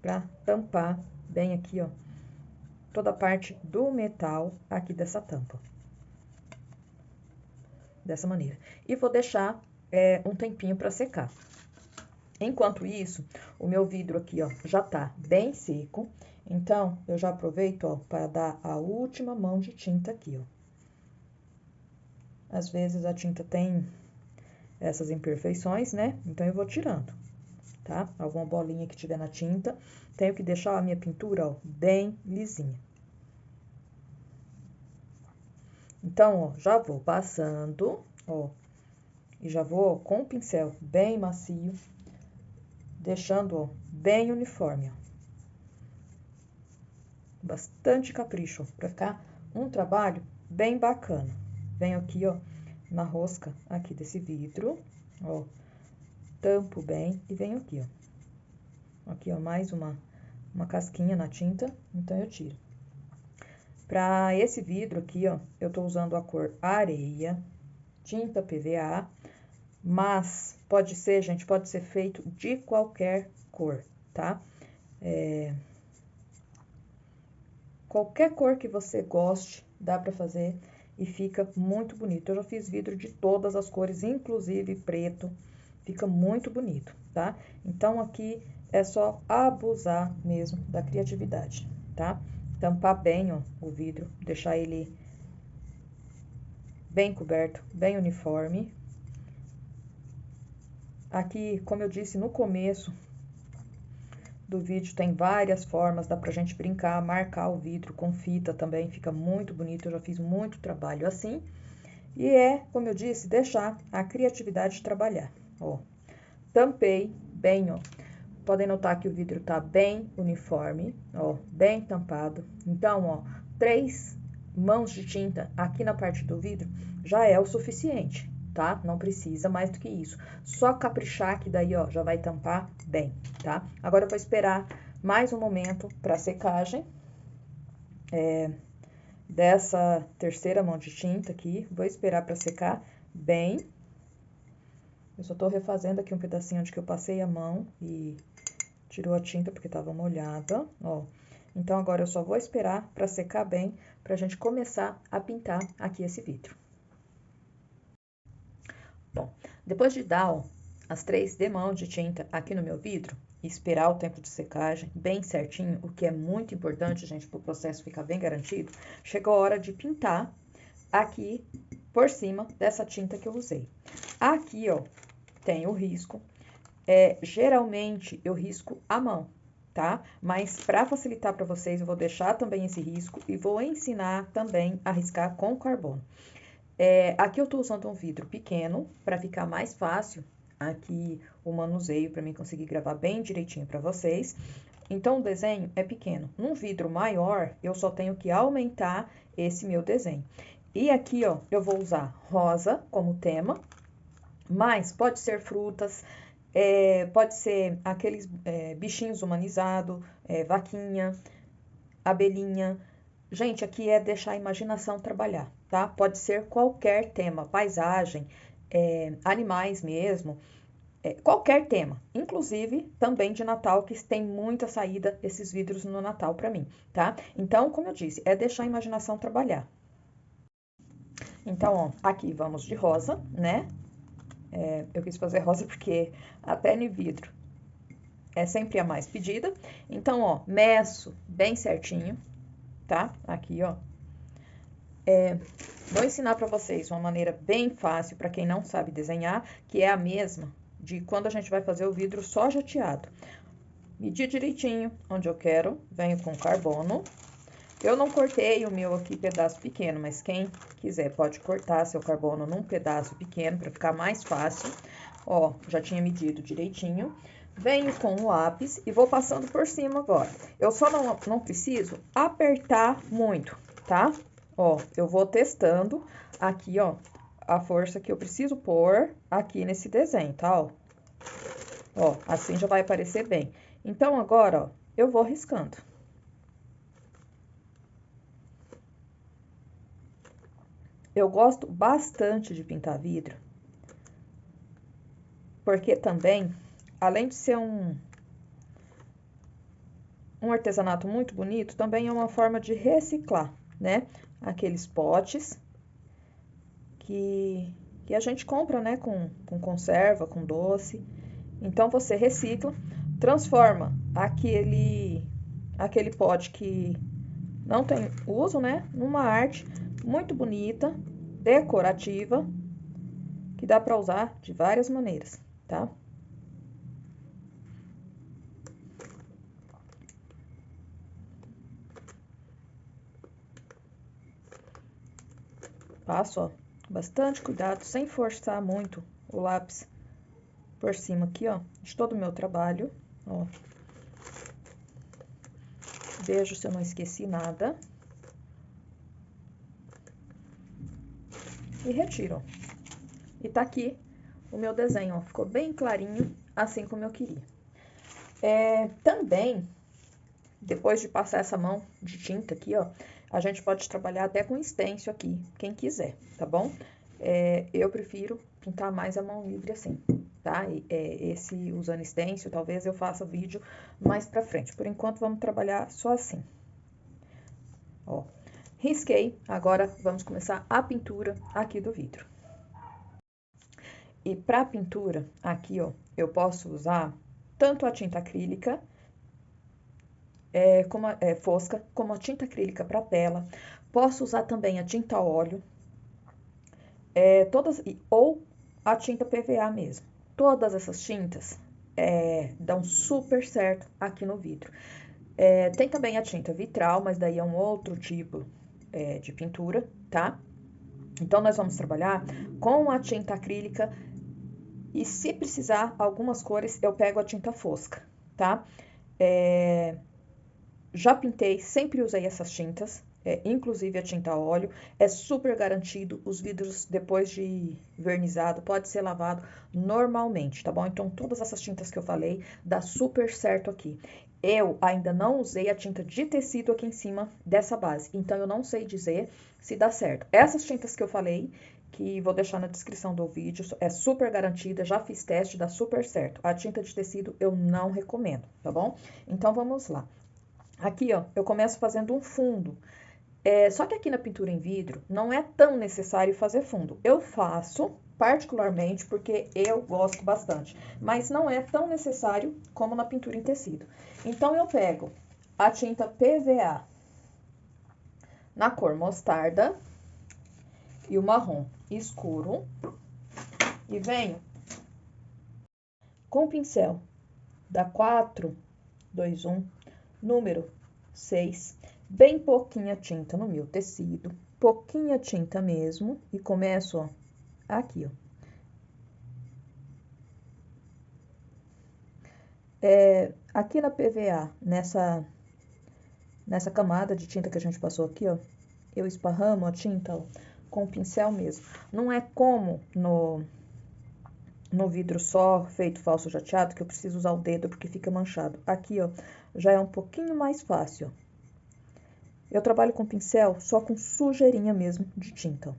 pra tampar bem aqui, ó, toda a parte do metal aqui dessa tampa. Dessa maneira. E vou deixar um tempinho para secar. Enquanto isso, o meu vidro aqui, ó, já tá bem seco. Então, eu já aproveito, ó, para dar a última mão de tinta aqui, ó. Às vezes a tinta tem essas imperfeições, né? Então, eu vou tirando, tá? Alguma bolinha que tiver na tinta. Tenho que deixar a minha pintura, ó, bem lisinha. Então, ó, já vou passando, ó, e já vou com o pincel bem macio, deixando, ó, bem uniforme, ó. Bastante capricho, pra ficar um trabalho bem bacana. Venho aqui, ó, na rosca aqui desse vidro, ó, tampo bem e venho aqui, ó. Aqui, ó, mais uma casquinha na tinta, então eu tiro. Pra esse vidro aqui, ó, eu tô usando a cor areia, tinta PVA, mas pode ser, gente, pode ser feito de qualquer cor, tá? Qualquer cor que você goste, dá pra fazer e fica muito bonito. Eu já fiz vidro de todas as cores, inclusive preto, fica muito bonito, tá? Então, aqui é só abusar mesmo da criatividade, tá? Tampar bem, ó, o vidro, deixar ele bem coberto, bem uniforme. Aqui, como eu disse no começo do vídeo, tem várias formas, dá pra gente brincar, marcar o vidro com fita também, fica muito bonito, eu já fiz muito trabalho assim. E como eu disse, deixar a criatividade trabalhar, ó. Tampei bem, ó. Podem notar que o vidro tá bem uniforme, ó, bem tampado. Então, ó, 3 mãos de tinta aqui na parte do vidro já é o suficiente, tá? Não precisa mais do que isso. Só caprichar que daí, ó, já vai tampar bem, tá? Agora eu vou esperar mais um momento para secagem dessa terceira mão de tinta aqui. Vou esperar para secar bem. Eu só tô refazendo aqui um pedacinho onde que eu passei a mão e tirou a tinta porque tava molhada, ó. Então, agora eu só vou esperar para secar bem, pra gente começar a pintar aqui esse vidro. Bom, depois de dar, ó, as 3 demãos de tinta aqui no meu vidro, e esperar o tempo de secagem bem certinho, o que é muito importante, gente, para o processo ficar bem garantido, chegou a hora de pintar aqui por cima dessa tinta que eu usei. Aqui, ó, tem o risco. Geralmente eu risco à mão, tá? Mas para facilitar para vocês, eu vou deixar também esse risco e vou ensinar também a riscar com carbono. Aqui eu tô usando um vidro pequeno para ficar mais fácil aqui o manuseio, para mim conseguir gravar bem direitinho para vocês. Então, o desenho é pequeno. Num vidro maior, eu só tenho que aumentar esse meu desenho. E aqui, ó, eu vou usar rosa como tema, mas pode ser frutas, Pode ser aqueles bichinhos humanizados, vaquinha, abelhinha. Gente, aqui é deixar a imaginação trabalhar, tá? Pode ser qualquer tema, paisagem, animais mesmo, qualquer tema. Inclusive, também de Natal, que tem muita saída esses vidros no Natal pra mim, tá? Então, como eu disse, é deixar a imaginação trabalhar. Então, ó, aqui vamos de rosa, né? Eu quis fazer rosa porque até no vidro é sempre a mais pedida. Então, ó, meço bem certinho, tá? Aqui, ó. Vou ensinar pra vocês uma maneira bem fácil pra quem não sabe desenhar, que é a mesma de quando a gente vai fazer o vidro só jateado. Medir direitinho onde eu quero, venho com carbono. Eu não cortei o meu aqui pedaço pequeno, mas quem quiser pode cortar seu carbono num pedaço pequeno para ficar mais fácil. Ó, já tinha medido direitinho. Venho com o lápis e vou passando por cima agora. Eu só não preciso apertar muito, tá? Ó, eu vou testando aqui, ó, a força que eu preciso pôr aqui nesse desenho, tá? Ó, assim já vai aparecer bem. Então, agora, ó, eu vou riscando. Eu gosto bastante de pintar vidro, porque também, além de ser um artesanato muito bonito, também é uma forma de reciclar, né? Aqueles potes que a gente compra, né? Com conserva, com doce. Então, você recicla, transforma aquele pote que não tem uso, né? Numa arte muito bonita, decorativa, que dá para usar de várias maneiras, tá? Passo, ó, bastante cuidado, sem forçar muito o lápis por cima aqui, ó, de todo o meu trabalho, ó. Vejo se eu não esqueci nada. E retiro, ó. E tá aqui o meu desenho, ó, ficou bem clarinho, assim como eu queria. Também, depois de passar essa mão de tinta aqui, ó, a gente pode trabalhar até com stencil aqui, quem quiser, tá bom? Eu prefiro pintar mais a mão livre assim, tá? Esse usando stencil, talvez eu faça vídeo mais pra frente. Por enquanto, vamos trabalhar só assim. Ó, risquei, agora vamos começar a pintura aqui do vidro. E pra pintura, aqui, ó, eu posso usar tanto a tinta acrílica, fosca, como a tinta acrílica para tela. Posso usar também a tinta óleo, ou a tinta PVA mesmo. Todas essas tintas dão super certo aqui no vidro. Tem também a tinta vitral, mas daí é um outro tipo de pintura, tá? Então, nós vamos trabalhar com a tinta acrílica e, se precisar, algumas cores, eu pego a tinta fosca, tá? Já pintei, sempre usei essas tintas, inclusive a tinta óleo, é super garantido, os vidros depois de vernizado pode ser lavado normalmente, tá bom? Então, todas essas tintas que eu falei, dá super certo aqui. Eu ainda não usei a tinta de tecido aqui em cima dessa base, então eu não sei dizer se dá certo. Essas tintas que eu falei, que vou deixar na descrição do vídeo, é super garantida, já fiz teste, dá super certo. A tinta de tecido eu não recomendo, tá bom? Então, vamos lá. Aqui, ó, eu começo fazendo um fundo. Só que aqui na pintura em vidro, não é tão necessário fazer fundo. Eu faço, particularmente, porque eu gosto bastante. Mas não é tão necessário como na pintura em tecido. Então, eu pego a tinta PVA na cor mostarda e o marrom escuro. E venho com o pincel da 421, número 6, bem pouquinha tinta no meu tecido, pouquinha tinta mesmo, e começo, ó, aqui, ó. Aqui na PVA, nessa camada de tinta que a gente passou aqui, ó, eu esparramo a tinta, ó, com o pincel mesmo. Não é como no vidro só feito falso jateado, que eu preciso usar o dedo porque fica manchado. Aqui, ó, já é um pouquinho mais fácil. Eu trabalho com pincel só com sujeirinha mesmo de tinta.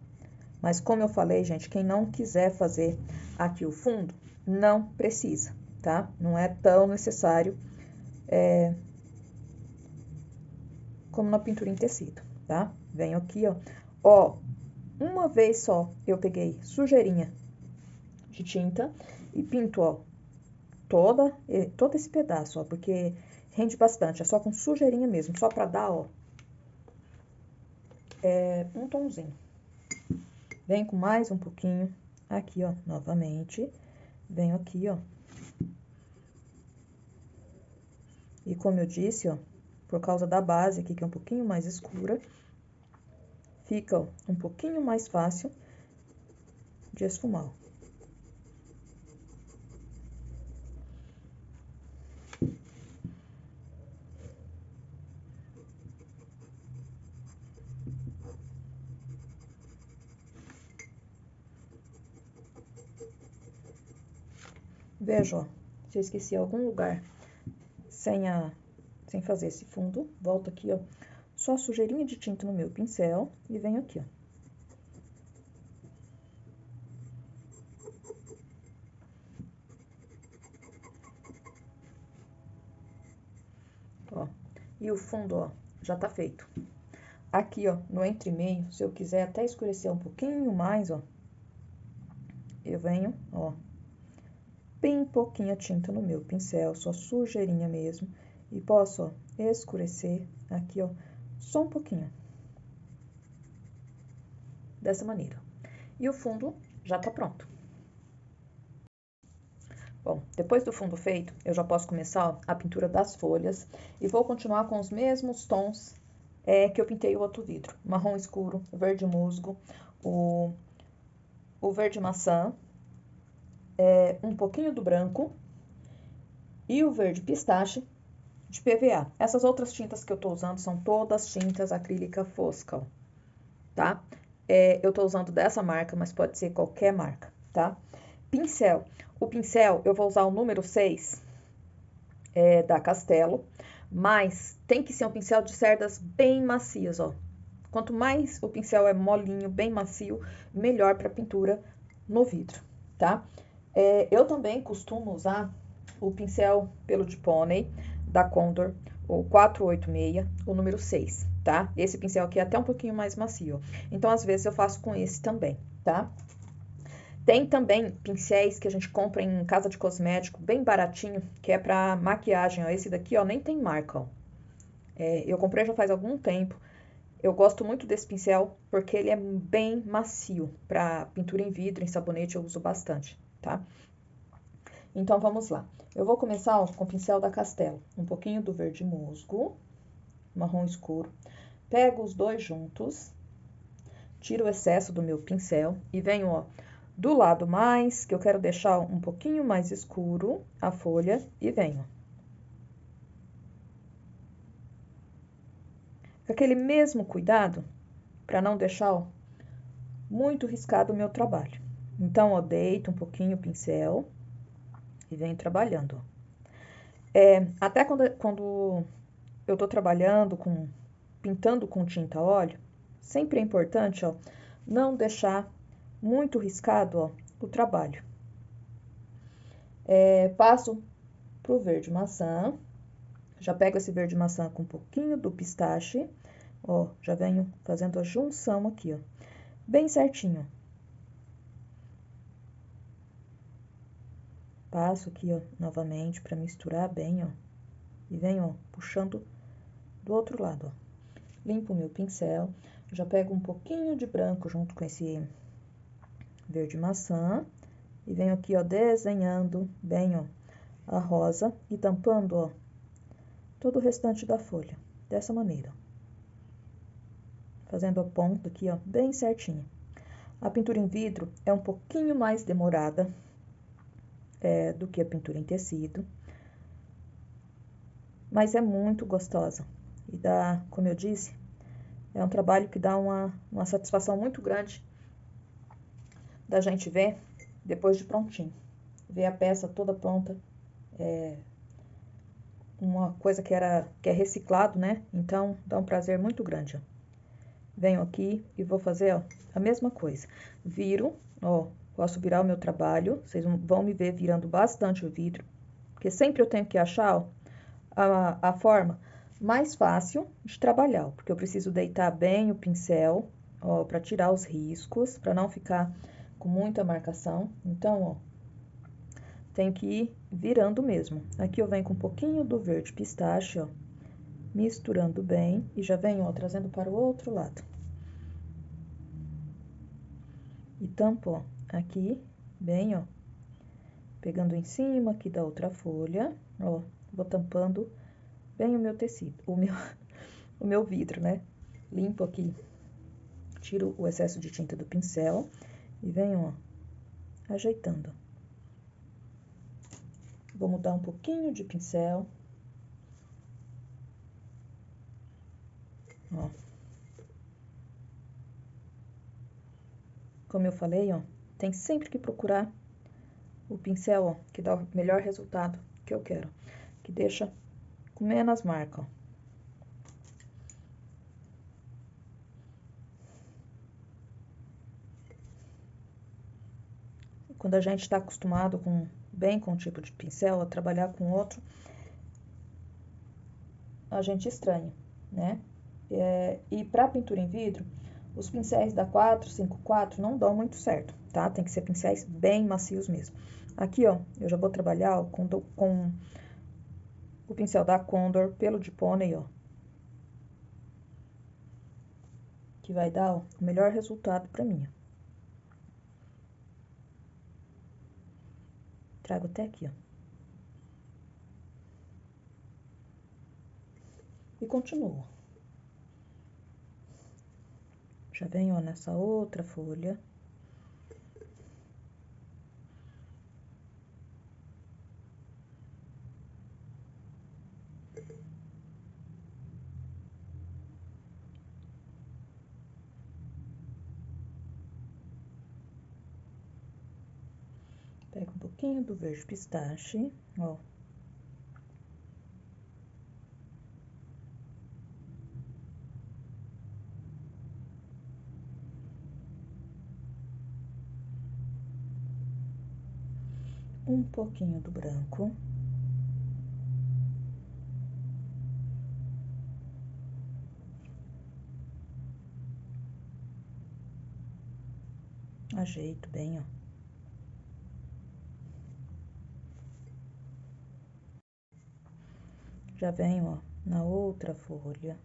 Mas como eu falei, gente, quem não quiser fazer aqui o fundo, não precisa, tá? Não é tão necessário como na pintura em tecido, tá? Venho aqui, ó. Ó, uma vez só eu peguei sujeirinha de tinta e pinto, ó, todo esse pedaço, ó, porque rende bastante. É só com sujeirinha mesmo, só pra dar, ó, um tomzinho. Venho com mais um pouquinho aqui, ó, novamente. Venho aqui, ó. E como eu disse, ó, por causa da base aqui, que é um pouquinho mais escura, fica, ó, um pouquinho mais fácil de esfumar, ó. Veja, ó, se eu esqueci algum lugar sem fazer esse fundo, volto aqui, ó, só sujeirinha de tinta no meu pincel e venho aqui, ó. Ó, e o fundo, ó, já tá feito. Aqui, ó, no entre-meio, se eu quiser até escurecer um pouquinho mais, ó, eu venho, ó, bem pouquinha tinta no meu pincel, só sujeirinha mesmo, e posso, ó, escurecer aqui, ó, só um pouquinho. Dessa maneira. E o fundo já tá pronto. Bom, depois do fundo feito, eu já posso começar, ó, a pintura das folhas e vou continuar com os mesmos tons que eu pintei o outro vidro. Marrom escuro, verde musgo, o verde maçã, um pouquinho do branco e o verde pistache de PVA. Essas outras tintas que eu tô usando são todas tintas acrílica fosca, ó, tá? Eu tô usando dessa marca, mas pode ser qualquer marca, tá? Pincel. O pincel, eu vou usar o número 6, da Castelo, mas tem que ser um pincel de cerdas bem macias, ó. Quanto mais o pincel é molinho, bem macio, melhor para pintura no vidro, tá? Eu também costumo usar o pincel pelo de pônei da Condor, o 486, o número 6, tá? Esse pincel aqui é até um pouquinho mais macio. Então, às vezes, eu faço com esse também, tá? Tem também pincéis que a gente compra em casa de cosmético, bem baratinho, que é pra maquiagem, ó. Esse daqui, ó, nem tem marca, ó. Eu comprei já faz algum tempo. Eu gosto muito desse pincel porque ele é bem macio. Pra pintura em vidro, em sabonete, eu uso bastante, tá? Então, vamos lá. Eu vou começar, ó, com o pincel da Castelo. Um pouquinho do verde musgo, marrom escuro. Pego os dois juntos, tiro o excesso do meu pincel e venho, ó, do lado mais, que eu quero deixar um pouquinho mais escuro a folha, e venho. Com aquele mesmo cuidado, para não deixar, ó, muito riscado o meu trabalho. Então, ó, deito um pouquinho o pincel e venho trabalhando, ó. Até quando eu tô trabalhando pintando com tinta óleo, sempre é importante, ó, não deixar muito riscado, ó, o trabalho. Passo pro verde maçã, já pego esse verde maçã com um pouquinho do pistache, ó, já venho fazendo a junção aqui, ó, bem certinho. Passo aqui, ó, novamente para misturar bem, ó, e venho, ó, puxando do outro lado, ó. Limpo o meu pincel, já pego um pouquinho de branco junto com esse verde maçã e venho aqui, ó, desenhando bem, ó, a rosa e tampando, ó, todo o restante da folha, dessa maneira. Fazendo a ponta aqui, ó, bem certinho. A pintura em vidro é um pouquinho mais demorada do que a pintura em tecido, mas é muito gostosa. E dá, como eu disse, é um trabalho que dá uma satisfação muito grande da gente ver depois de prontinho, ver a peça toda pronta. É uma coisa que é reciclado, né? Então, dá um prazer muito grande, ó. Venho aqui e vou fazer, ó, a mesma coisa. Viro, ó, posso virar o meu trabalho. Vocês vão me ver virando bastante o vidro, porque sempre eu tenho que achar, ó, a forma mais fácil de trabalhar, ó, porque eu preciso deitar bem o pincel, ó, para tirar os riscos, para não ficar com muita marcação. Então, ó, tenho que ir virando mesmo. Aqui eu venho com um pouquinho do verde pistache, ó, misturando bem e já venho, ó, trazendo para o outro lado. E tampo, ó, aqui bem, ó, pegando em cima aqui da outra folha, ó, vou tampando bem o meu tecido, o meu vidro, né? Limpo aqui, tiro o excesso de tinta do pincel e venho, ó, ajeitando. Vou mudar um pouquinho de pincel. Ó. Como eu falei, ó, tem sempre que procurar o pincel, ó, que dá o melhor resultado que eu quero, que deixa com menos marca, ó. Quando a gente está acostumado bem com um tipo de pincel, a trabalhar com outro, a gente estranha, né? E para pintura em vidro, os pincéis da 454 não dão muito certo, tá? Tem que ser pincéis bem macios mesmo. Aqui, ó, eu já vou trabalhar, ó, com o pincel da Condor, pelo de pônei, ó, que vai dar, ó, o melhor resultado pra mim, ó. Trago até aqui, ó. E continuo. Já venho, ó, nessa outra folha. Pego um pouquinho do verde pistache, ó. Um pouquinho do branco. Ajeito bem, ó. Já venho, ó, na outra folha.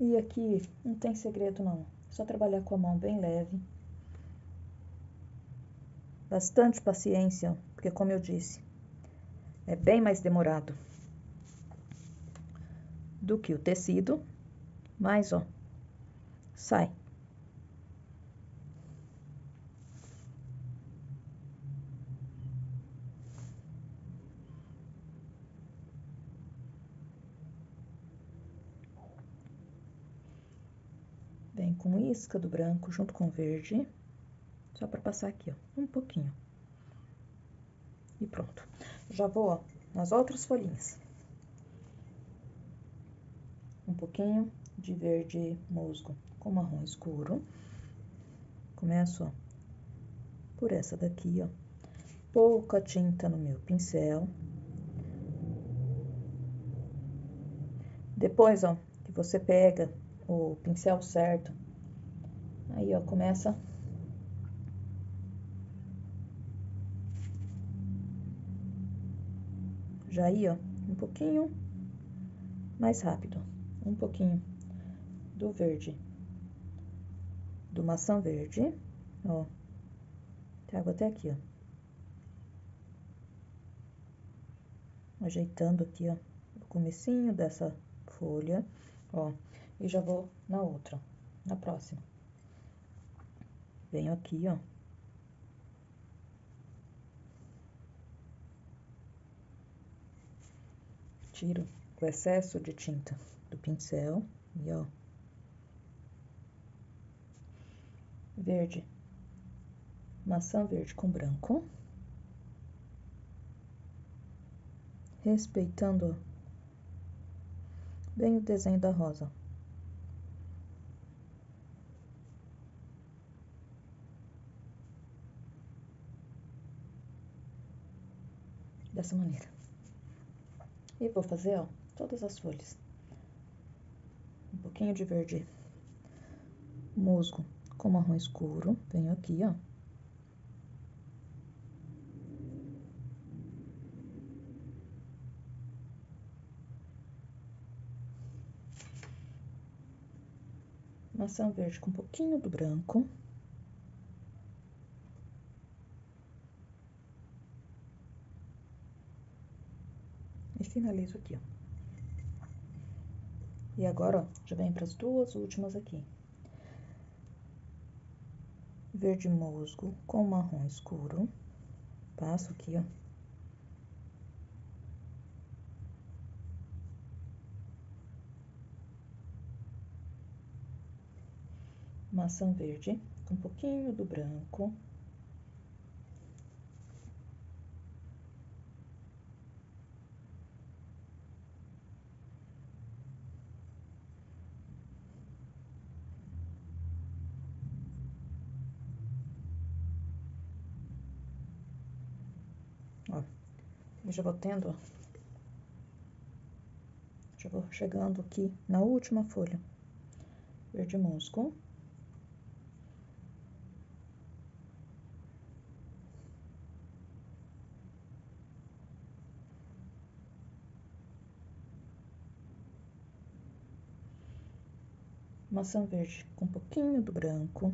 E aqui não tem segredo não, é só trabalhar com a mão bem leve. Bastante paciência, porque como eu disse, é bem mais demorado do que o tecido, mas ó, sai. Vem com isca do branco junto com o verde, só para passar aqui, ó, um pouquinho. E pronto. Já vou, ó, nas outras folhinhas. Um pouquinho de verde musgo com marrom escuro. Começo, ó, por essa daqui, ó. Pouca tinta no meu pincel. Depois, ó, que você pega o pincel certo, aí, ó, começa já aí, ó, um pouquinho mais rápido, um pouquinho do verde, do maçã verde, ó, trago até aqui, ó, ajeitando aqui, ó, o comecinho dessa folha, ó, e já vou na outra, na próxima. Venho aqui, ó, tiro o excesso de tinta do pincel, e ó, verde, maçã verde com branco, respeitando, ó, bem o desenho da rosa. Dessa maneira. E vou fazer, ó, todas as folhas. Um pouquinho de verde musgo com marrom escuro. Venho aqui, ó. Maçã verde com um pouquinho do branco. E finalizo aqui, ó. E agora, ó, já vem para as duas últimas aqui. Verde musgo com marrom escuro. Passo aqui, ó. Maçã verde com um pouquinho do branco. Ó, eu já vou tendo, ó, já vou chegando aqui na última folha. Verde musgo. Maçã verde com um pouquinho do branco.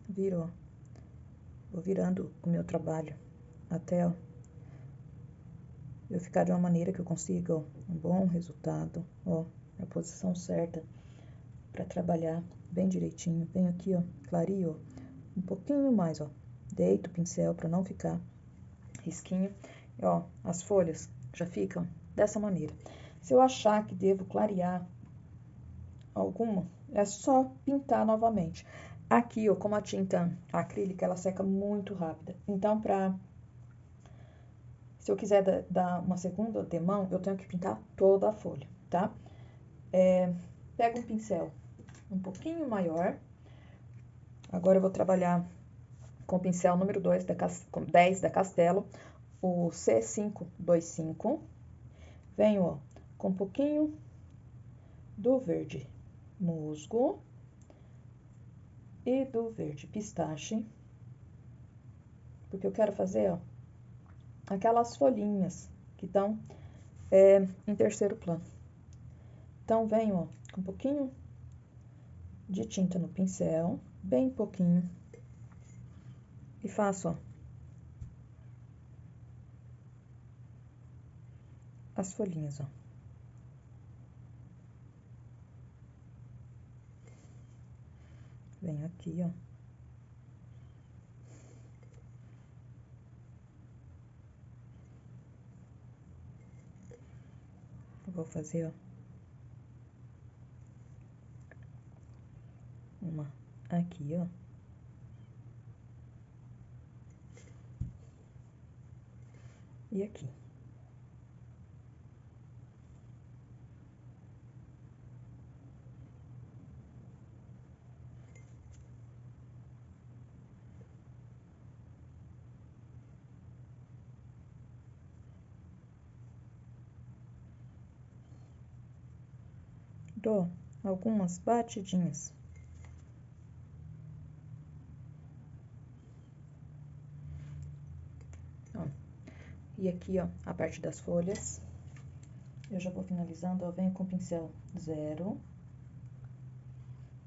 Viro, ó. Vou virando o meu trabalho até, ó, eu ficar de uma maneira que eu consiga, ó, um bom resultado, ó, a posição certa para trabalhar bem direitinho. Venho aqui, ó, clareio, ó, um pouquinho mais, ó, deito o pincel para não ficar risquinho, e, ó, as folhas já ficam dessa maneira. Se eu achar que devo clarear alguma, é só pintar novamente. Aqui, ó, como a tinta acrílica, ela seca muito rápida. Então, se eu quiser dar uma segunda demão, eu tenho que pintar toda a folha, tá? Pego um pincel um pouquinho maior. Agora eu vou trabalhar com o pincel número 10 da Castelo, o C525. Venho, ó, com um pouquinho do verde musgo e do verde pistache, porque eu quero fazer, ó, aquelas folhinhas que estão em terceiro plano. Então, venho, ó, com um pouquinho de tinta no pincel, bem pouquinho, e faço, ó, as folhinhas, ó. Venho aqui, ó. Vou fazer, ó, uma aqui, ó. E aqui. Dou algumas batidinhas. Ó. E aqui, ó, a parte das folhas. Eu já vou finalizando, ó, venho com o pincel 0,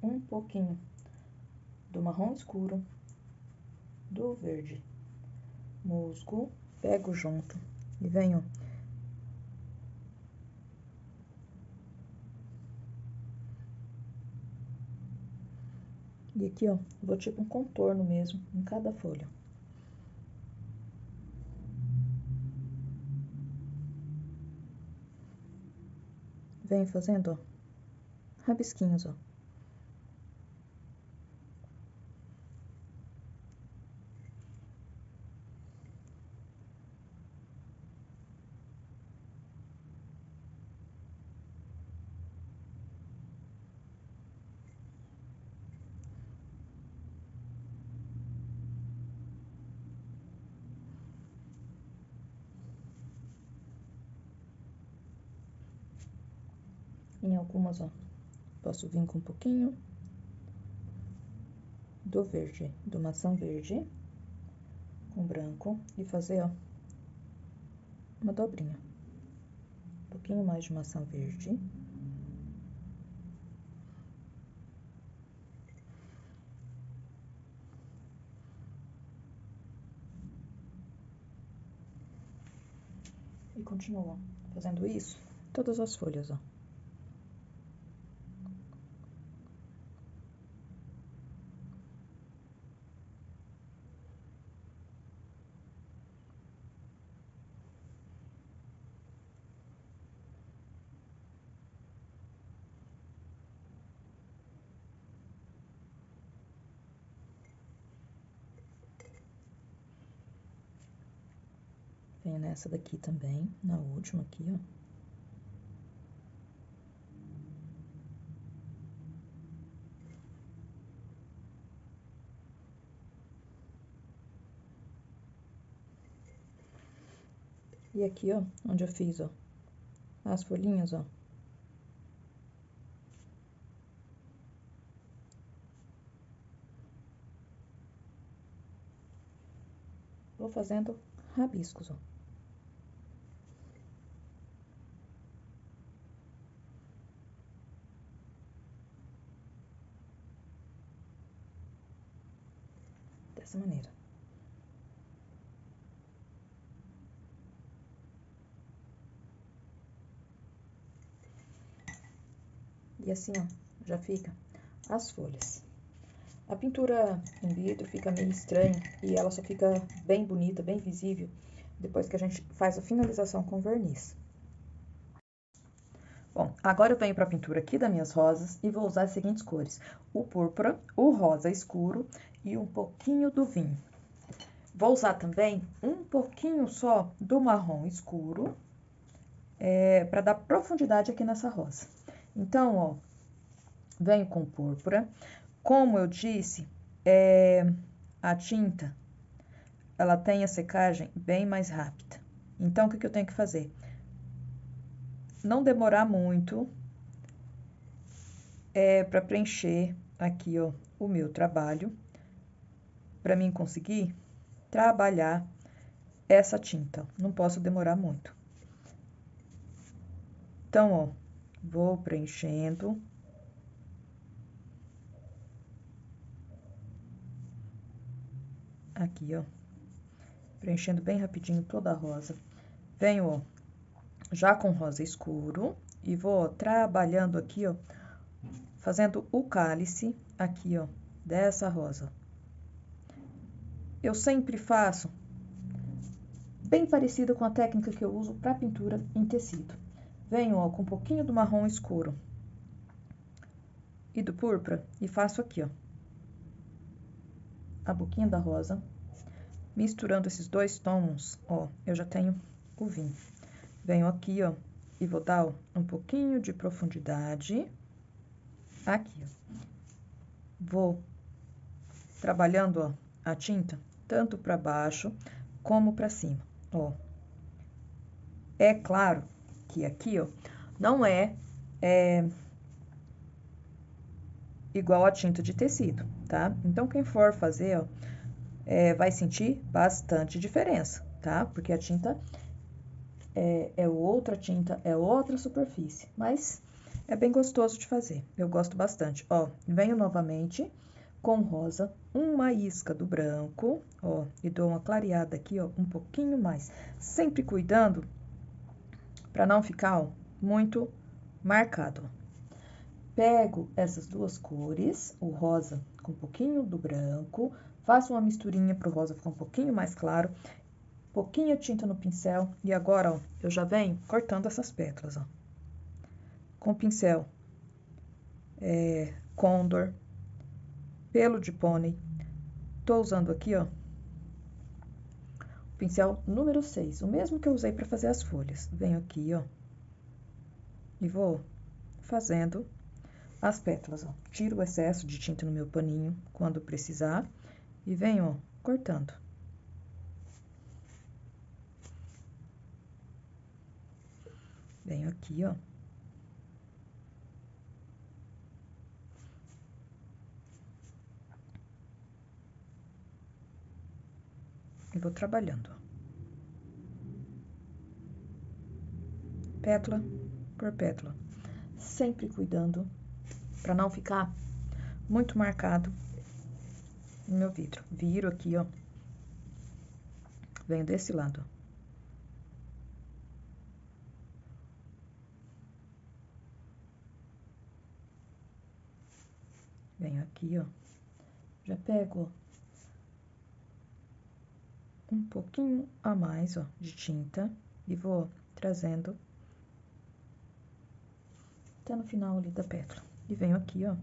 um pouquinho do marrom escuro, do verde musgo, pego junto e venho E aqui, ó, vou tipo um contorno mesmo em cada folha. Venho fazendo, ó, rabisquinhos, ó. Em algumas, ó, posso vir com um pouquinho do verde, do maçã verde, com branco, e fazer, ó, uma dobrinha. Um pouquinho mais de maçã verde. E continuo fazendo isso, todas as folhas, ó. Venho nessa daqui também, na última aqui, ó. E aqui, ó, onde eu fiz, ó, as folhinhas, ó. Vou fazendo rabiscos, ó. Dessa maneira. E assim, ó, já fica as folhas. A pintura em vidro fica meio estranha e ela só fica bem bonita, bem visível, depois que a gente faz a finalização com verniz. Bom, agora eu venho para a pintura aqui das minhas rosas e vou usar as seguintes cores: o púrpura, o rosa escuro e um pouquinho do vinho. Vou usar também um pouquinho só do marrom escuro, para dar profundidade aqui nessa rosa. Então, ó, venho com púrpura. Como eu disse, a tinta, ela tem a secagem bem mais rápida. Então, o que eu tenho que fazer? Não demorar muito, para preencher aqui, ó, o meu trabalho, para mim conseguir trabalhar essa tinta. Não posso demorar muito. Então, ó, vou preenchendo. Aqui, ó, preenchendo bem rapidinho toda a rosa. Venho, ó, já com rosa escuro e vou, ó, trabalhando aqui, ó, fazendo o cálice aqui, ó, dessa rosa. Eu sempre faço bem parecida com a técnica que eu uso para pintura em tecido. Venho, ó, com um pouquinho do marrom escuro e do púrpura e faço aqui, ó, a boquinha da rosa. Misturando esses dois tons, ó, eu já tenho o vinho. Venho aqui, ó, e vou dar, ó, um pouquinho de profundidade aqui, ó. Vou trabalhando, ó, a tinta tanto para baixo como para cima, ó. É claro que aqui, ó, não é igual a tinta de tecido, tá? Então, quem for fazer, ó, vai sentir bastante diferença, tá? Porque a tinta é outra tinta, é outra superfície, mas é bem gostoso de fazer. Eu gosto bastante. Ó, venho novamente com rosa, uma isca do branco, ó, e dou uma clareada aqui, ó, um pouquinho mais, sempre cuidando para não ficar, ó, muito marcado. Pego essas duas cores, o rosa com um pouquinho do branco, faço uma misturinha para o rosa ficar um pouquinho mais claro, pouquinho de tinta no pincel, e agora, ó, eu já venho cortando essas pétalas, ó. Com o pincel Condor, pelo de pônei, tô usando aqui, ó, o pincel número 6, o mesmo que eu usei para fazer as folhas. Venho aqui, ó, e vou fazendo as pétalas, ó. Tiro o excesso de tinta no meu paninho quando precisar e venho, ó, cortando. Venho aqui, ó. E vou trabalhando, ó. Pétala por pétala. Sempre cuidando para não ficar muito marcado no meu vidro. Viro aqui, ó. Venho desse lado, ó. Venho aqui, ó. Já pego, ó, um pouquinho a mais, ó, de tinta e vou trazendo até no final ali da pétala. E venho aqui, ó,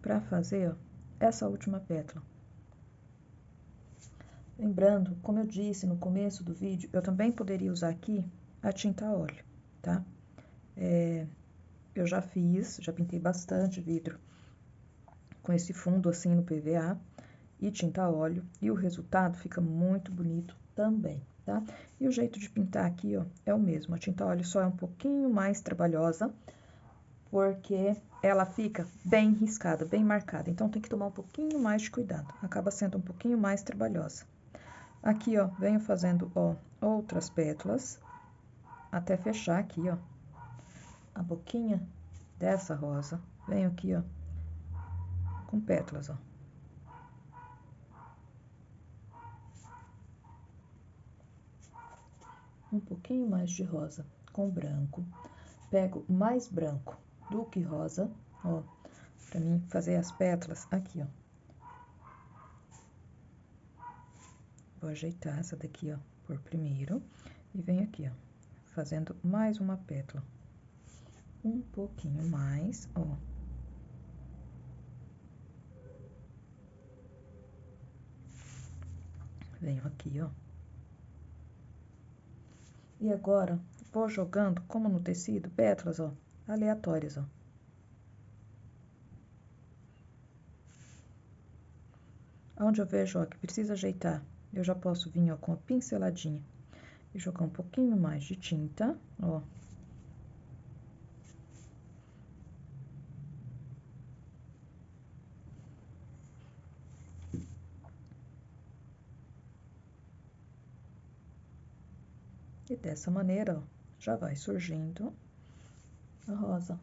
pra fazer, ó, essa última pétala. Lembrando, como eu disse no começo do vídeo, eu também poderia usar aqui a tinta a óleo, tá? Eu já pintei bastante vidro com esse fundo assim no PVA e tinta a óleo, e o resultado fica muito bonito também, tá? E o jeito de pintar aqui, ó, é o mesmo. A tinta a óleo só é um pouquinho mais trabalhosa, porque ela fica bem riscada, bem marcada. Então, tem que tomar um pouquinho mais de cuidado. Acaba sendo um pouquinho mais trabalhosa. Aqui, ó, venho fazendo, ó, outras pétalas, até fechar aqui, ó, a boquinha dessa rosa. Venho aqui, ó, com pétalas, ó. Um pouquinho mais de rosa com branco. Pego mais branco do que rosa, ó, pra mim fazer as pétalas aqui, ó. Vou ajeitar essa daqui, ó, por primeiro, e venho aqui, ó, fazendo mais uma pétala. Um pouquinho mais, ó. Venho aqui, ó. E agora, vou jogando, como no tecido, pétalas, ó, aleatórias, ó. Onde eu vejo, ó, que precisa ajeitar, eu já posso vir, ó, com a pinceladinha e jogar um pouquinho mais de tinta, ó. E dessa maneira, ó, já vai surgindo a rosa.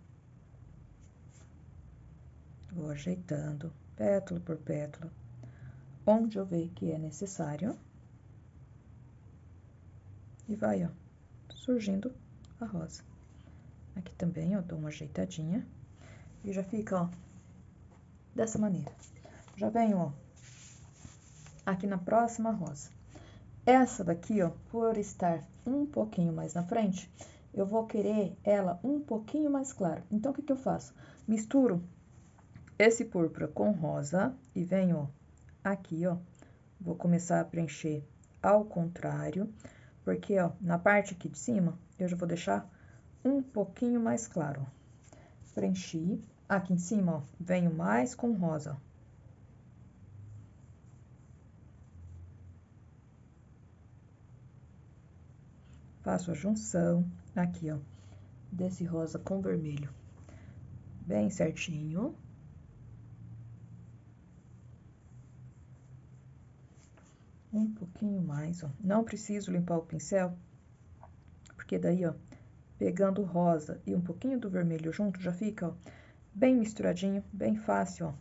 Vou ajeitando pétala por pétala, onde eu ver que é necessário. E vai, ó, surgindo a rosa. Aqui também, ó, dou uma ajeitadinha. E já fica, ó, dessa maneira. Já venho, ó, aqui na próxima rosa. Essa daqui, ó, por estar um pouquinho mais na frente, eu vou querer ela um pouquinho mais clara. Então, o que que eu faço? Misturo esse púrpura com rosa e venho, ó, aqui, ó, vou começar a preencher ao contrário, porque, ó, na parte aqui de cima, eu já vou deixar um pouquinho mais claro, ó. Preenchi. Aqui em cima, ó, venho mais com rosa, ó. Faço a junção aqui, ó, desse rosa com vermelho bem certinho. Um pouquinho mais, ó. Não preciso limpar o pincel, porque daí, ó, pegando o rosa e um pouquinho do vermelho junto, já fica, ó, bem misturadinho, bem fácil, ó,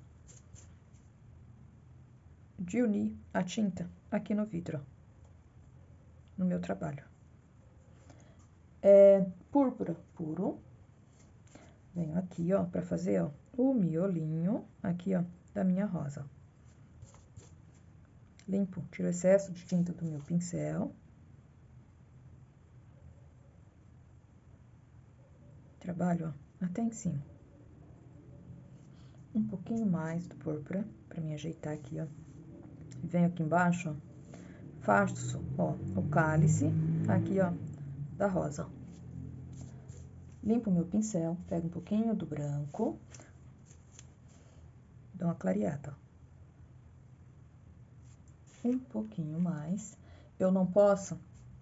de unir a tinta aqui no vidro, ó, no meu trabalho. Púrpura puro, Venho aqui, ó, pra fazer, ó, o miolinho aqui, ó, da minha rosa. Limpo, tiro o excesso de tinta do meu pincel. Trabalho, ó, até em cima. Um pouquinho mais do púrpura, pra me ajeitar aqui, ó. Venho aqui embaixo, ó, faço, ó, o cálice aqui, ó, da rosa. Limpo o meu pincel, pego um pouquinho do branco, dou uma clareada, ó. Um pouquinho mais. Eu não posso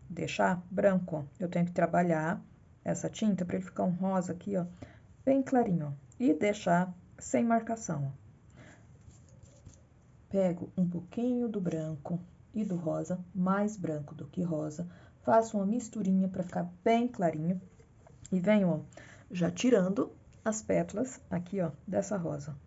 deixar branco, ó. Eu tenho que trabalhar essa tinta para ele ficar um rosa aqui, ó, bem clarinho, ó, e deixar sem marcação, ó. Pego um pouquinho do branco e do rosa, mais branco do que rosa, faço uma misturinha para ficar bem clarinho e venho, ó, já tirando as pétalas aqui, ó, dessa rosa.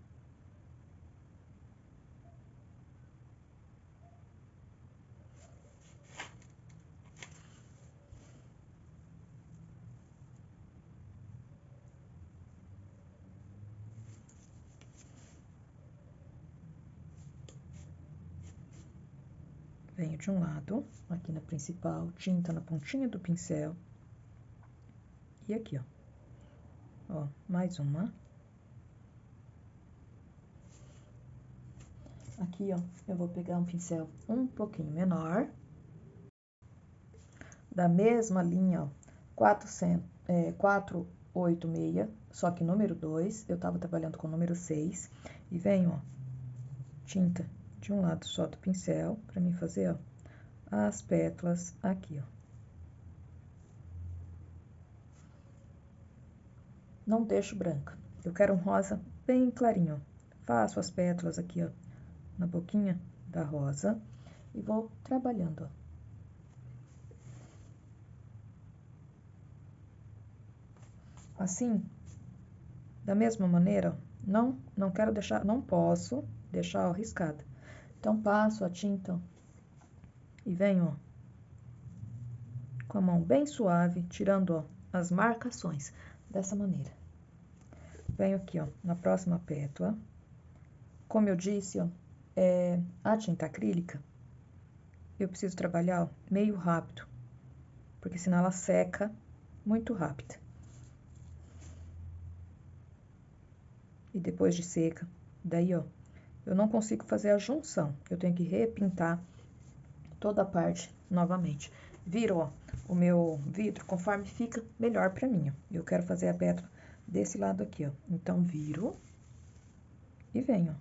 Venho de um lado, aqui na principal, tinta na pontinha do pincel. E aqui, ó, mais uma. Aqui, ó, eu vou pegar um pincel um pouquinho menor. Da mesma linha, ó, 486, só que número 2, eu tava trabalhando com o número 6. E venho, ó, tinta de um lado só do pincel, pra mim fazer, ó, as pétalas aqui, ó. Não deixo branca. Eu quero um rosa bem clarinho, ó. Faço as pétalas aqui, ó, na boquinha da rosa e vou trabalhando, ó. Assim, da mesma maneira, ó, não quero deixar, não posso deixar, ó, riscada. Então, passo a tinta, ó, e venho, ó, com a mão bem suave, tirando, ó, as marcações, dessa maneira. Venho aqui, ó, na próxima pétala. Como eu disse, ó, a tinta acrílica, eu preciso trabalhar, ó, meio rápido, porque senão ela seca muito rápido. E depois de seca, daí, ó, eu não consigo fazer a junção, eu tenho que repintar toda a parte novamente. Viro, ó, o meu vidro conforme fica melhor pra mim, ó. Eu quero fazer a pétala desse lado aqui, ó. Então, viro e venho, ó.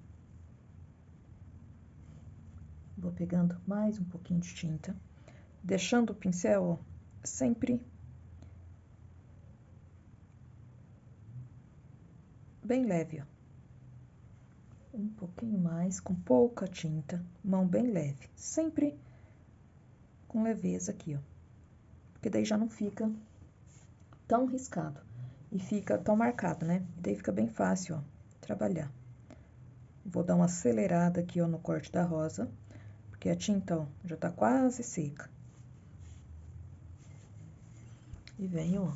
Vou pegando mais um pouquinho de tinta, deixando o pincel, ó, sempre bem leve, ó. Um pouquinho mais, com pouca tinta, mão bem leve, sempre com leveza aqui, ó. Porque daí já não fica tão riscado e fica tão marcado, né? E daí fica bem fácil, ó, trabalhar. Vou dar uma acelerada aqui, ó, no corte da rosa, porque a tinta, ó, já tá quase seca. E venho, ó,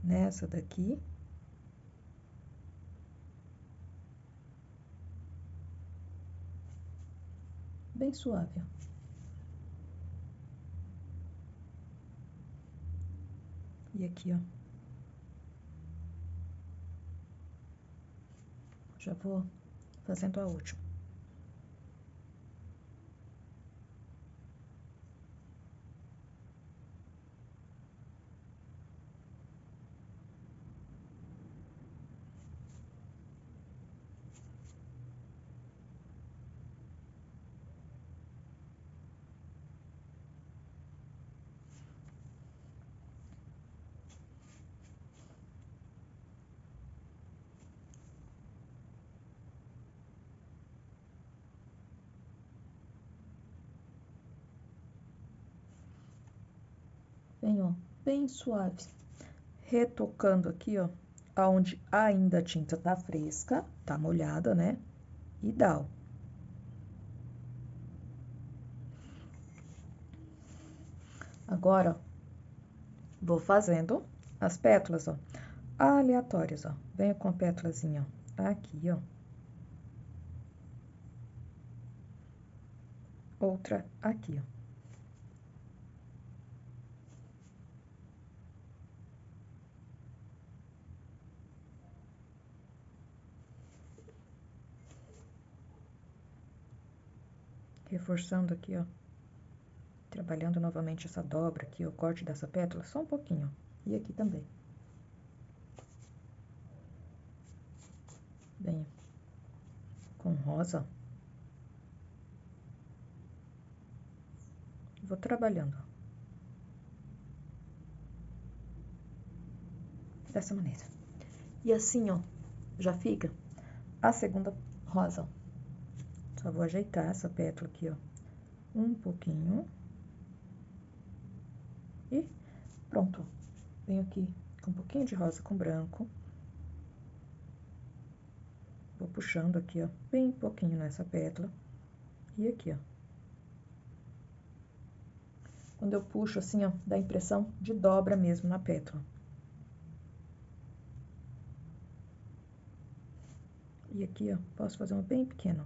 nessa daqui. Bem suave, ó. E aqui, ó. Já vou fazendo a última. Venho, ó, bem suave. Retocando aqui, ó, aonde ainda a tinta tá fresca, tá molhada, né? E dá, ó. Agora, ó, vou fazendo as pétalas, ó. aleatórias, ó. Venho com a pétalazinha, ó, aqui, ó. Outra aqui, ó. Reforçando aqui, ó. Trabalhando novamente essa dobra aqui, o corte dessa pétala, só um pouquinho, ó. E aqui também. Venho com rosa. Vou trabalhando, ó. Dessa maneira. E assim, ó, já fica a segunda rosa, ó. Só vou ajeitar essa pétala aqui, ó, um pouquinho. E pronto. Venho aqui com um pouquinho de rosa com branco. Vou puxando aqui, ó, bem pouquinho nessa pétala. E aqui, ó. Quando eu puxo assim, ó, dá a impressão de dobra mesmo na pétala. E aqui, ó, posso fazer uma bem pequena.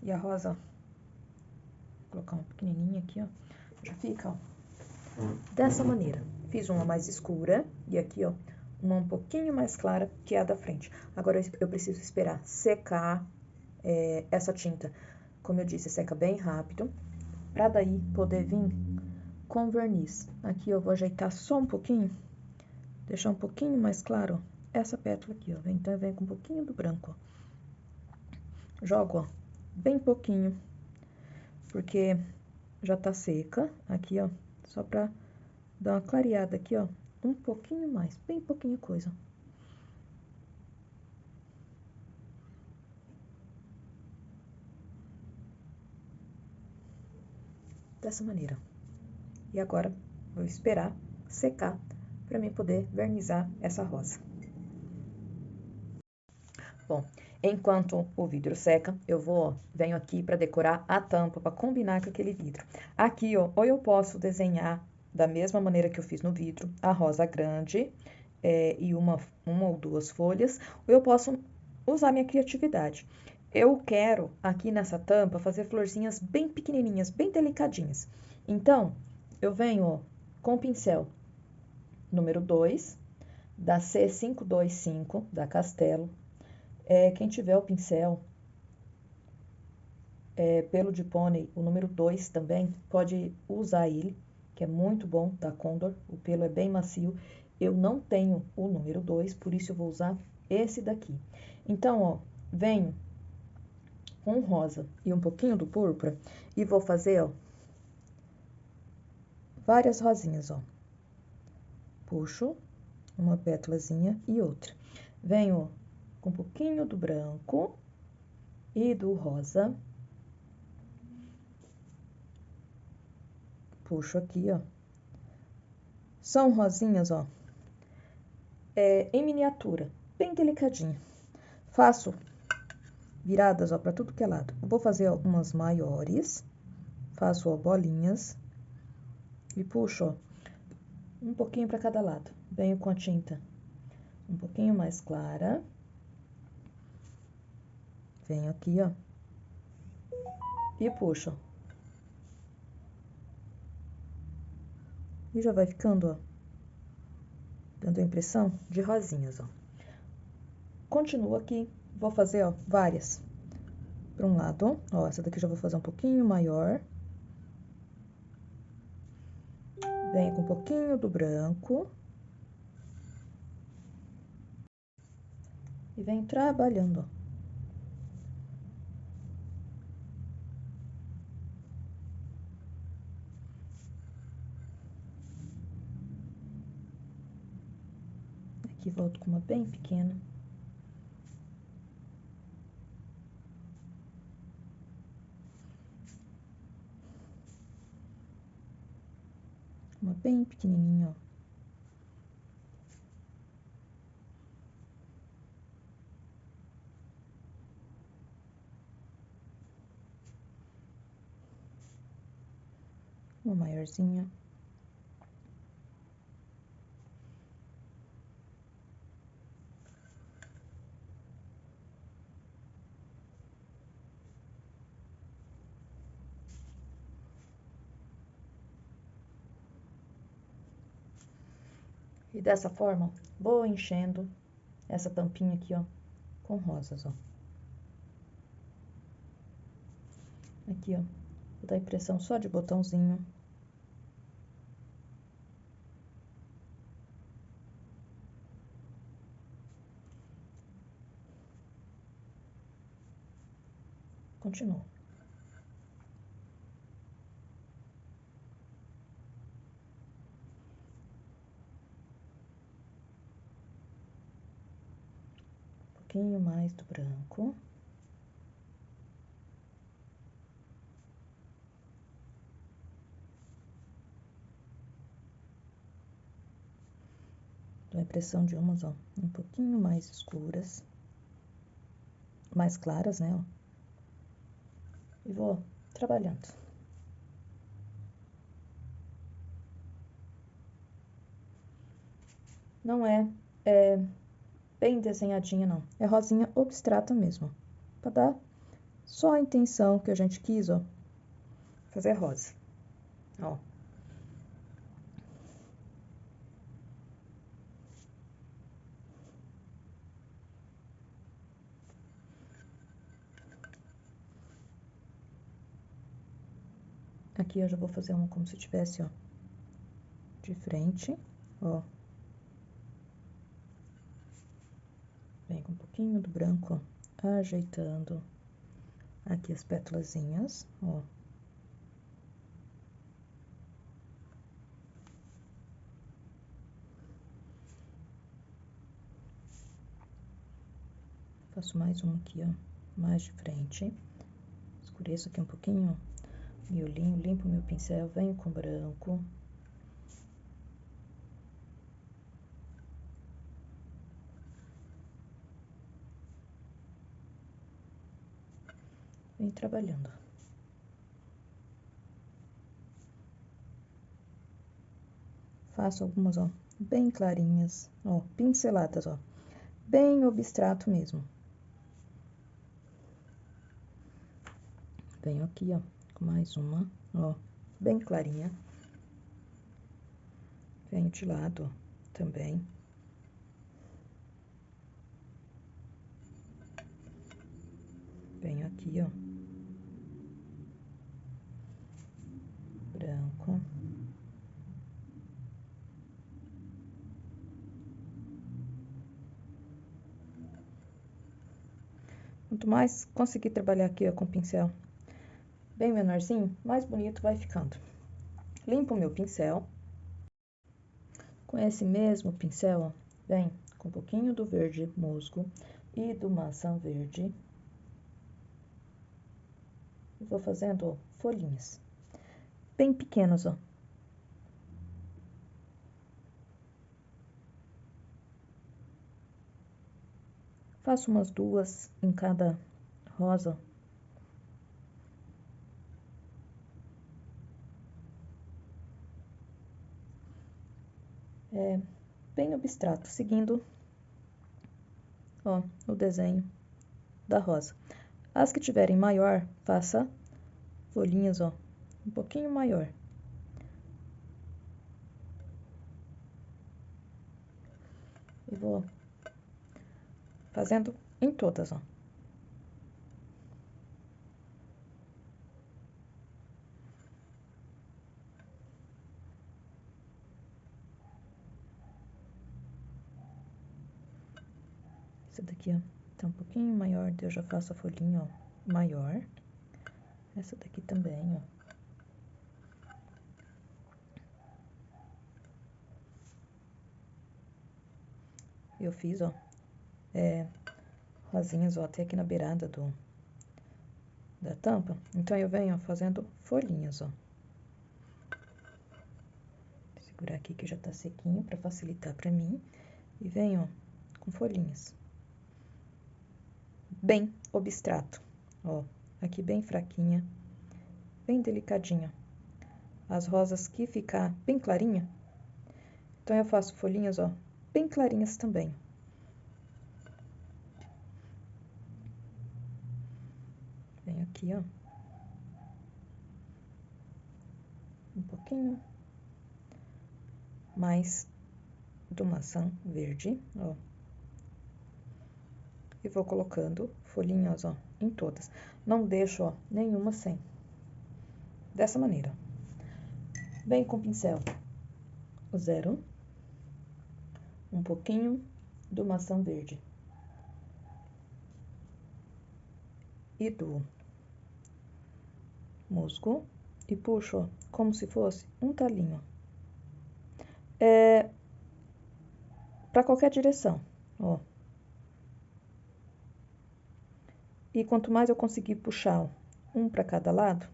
E a rosa, ó, vou colocar uma pequenininha aqui, ó, já fica, ó, dessa maneira. Fiz uma mais escura e aqui, ó, uma um pouquinho mais clara que a da frente. Agora, eu preciso esperar secar essa tinta. Como eu disse, seca bem rápido, pra daí poder vir com verniz. Aqui eu vou ajeitar só um pouquinho, deixar um pouquinho mais claro, ó, essa pétala aqui, ó. Então, eu venho com um pouquinho do branco, ó. Jogo, ó, bem pouquinho, porque já tá seca. Aqui, ó, só pra dar uma clareada aqui, ó, um pouquinho mais, bem pouquinho coisa. Dessa maneira. E agora, vou esperar secar pra mim poder vernizar essa rosa. Bom, enquanto o vidro seca, venho aqui para decorar a tampa, para combinar com aquele vidro. Aqui, ó, ou eu posso desenhar da mesma maneira que eu fiz no vidro, a rosa grande e uma ou duas folhas, ou eu posso usar minha criatividade. Eu quero, aqui nessa tampa, fazer florzinhas bem pequenininhas, bem delicadinhas. Então, eu venho, ó, com o pincel número 2, da C525, da Castelo. Quem tiver o pincel pelo de pônei, o número 2 também, pode usar ele, que é muito bom, da Condor. O pelo é bem macio. Eu não tenho o número 2, por isso eu vou usar esse daqui. Então, ó, venho com rosa e um pouquinho do púrpura e vou fazer, ó, várias rosinhas, ó. Puxo uma pétalazinha e outra. Venho com um pouquinho do branco e do rosa. Puxo aqui, ó. São rosinhas, ó, em miniatura, bem delicadinha. Faço viradas, ó, pra tudo que é lado. Vou fazer algumas maiores, faço, ó, bolinhas e puxo, ó, um pouquinho pra cada lado. Venho com a tinta um pouquinho mais clara. Venho aqui, ó, e puxo. E já vai ficando, ó, dando a impressão de rosinhas, ó. Continuo aqui, vou fazer, ó, várias. Para um lado, ó, essa daqui eu já vou fazer um pouquinho maior. Venho com um pouquinho do branco. E venho trabalhando, ó. Aqui volto com uma bem pequena. Uma bem pequenininha, ó. uma maiorzinha. E dessa forma, vou enchendo essa tampinha aqui, ó, com rosas, ó. Aqui, ó, vou dar impressão só de botãozinho. Continuo. Um pouquinho mais do branco. Dou a impressão de umas, ó, um pouquinho mais escuras. Mais claras, né, ó. E vou trabalhando. Não é bem desenhadinha, não. É rosinha abstrata mesmo. Pra dar só a intenção que a gente quis, ó, fazer rosa. Ó. Aqui eu já vou fazer uma como se tivesse, ó, de frente, ó. Vem com um pouquinho do branco, ó, ajeitando aqui as pétalazinhas, ó. Faço mais uma aqui, ó, mais de frente. Escureço aqui um pouquinho, ó, miolinho, limpo meu pincel, venho com branco. Venho trabalhando. Faço algumas, ó, bem clarinhas, ó, pinceladas, ó, bem abstrato mesmo. Venho aqui, ó, com mais uma, ó, bem clarinha. Venho de lado, ó, também. Venho aqui, ó, branco. Quanto mais conseguir trabalhar aqui, ó, com o pincel bem menorzinho, mais bonito vai ficando. Limpo o meu pincel. Com esse mesmo pincel, ó, vem com um pouquinho do verde musgo e do maçã verde. E vou fazendo, ó, folhinhas bem pequenas, ó. Faço umas duas em cada rosa. Bem abstrato, seguindo, ó, o desenho da rosa. As que tiverem maior, faça folhinhas, ó, um pouquinho maior. E vou fazendo em todas, ó. Essa daqui, ó, tá um pouquinho maior, daí eu já faço a folhinha, ó, maior. Essa daqui também, ó. Eu fiz, ó, rosinhas, ó, até aqui na beirada da tampa. Então, eu venho, ó, fazendo folhinhas, ó. Vou segurar aqui que já tá sequinho pra facilitar pra mim. E venho, ó, com folhinhas. Bem abstrato, ó. Aqui bem fraquinha, bem delicadinha. as rosas que ficar bem clarinha. Então, eu faço folhinhas, ó, bem clarinhas também. Venho aqui, ó. Um pouquinho mais do maçã verde, ó. E vou colocando folhinhas, ó, em todas. Não deixo, ó, nenhuma sem. Dessa maneira. Venho com o pincel o 01, um pouquinho do maçã verde. E do musgo. E puxo, ó, como se fosse um talinho. Pra qualquer direção, ó. E quanto mais eu conseguir puxar, ó, um pra cada lado,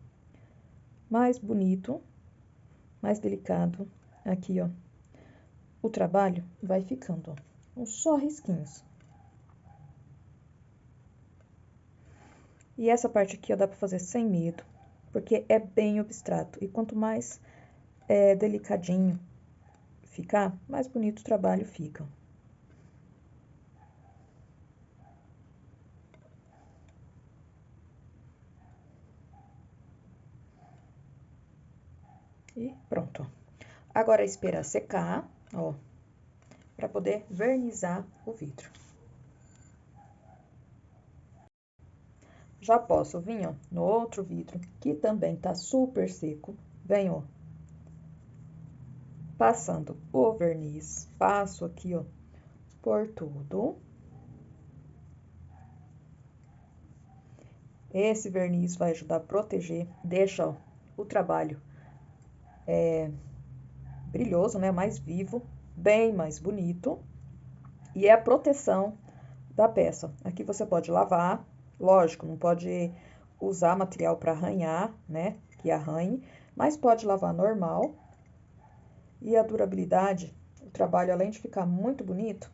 mais bonito, mais delicado, aqui, ó, o trabalho vai ficando, ó, só risquinhos. E essa parte aqui, ó, dá pra fazer sem medo, porque é bem abstrato. E quanto mais delicadinho ficar, mais bonito o trabalho fica. E pronto. Agora, é esperar secar, ó, pra poder vernizar o vidro. Já posso vir, ó, no outro vidro, que também tá super seco. Venho, ó, passando o verniz. Passo aqui, ó, por tudo. Esse verniz vai ajudar a proteger, deixa, ó, o trabalho brilhoso, né? Mais vivo, bem mais bonito. E é a proteção da peça. Aqui você pode lavar, lógico, não pode usar material para arranhar, né? Que arranhe, mas pode lavar normal. E a durabilidade, o trabalho, além de ficar muito bonito,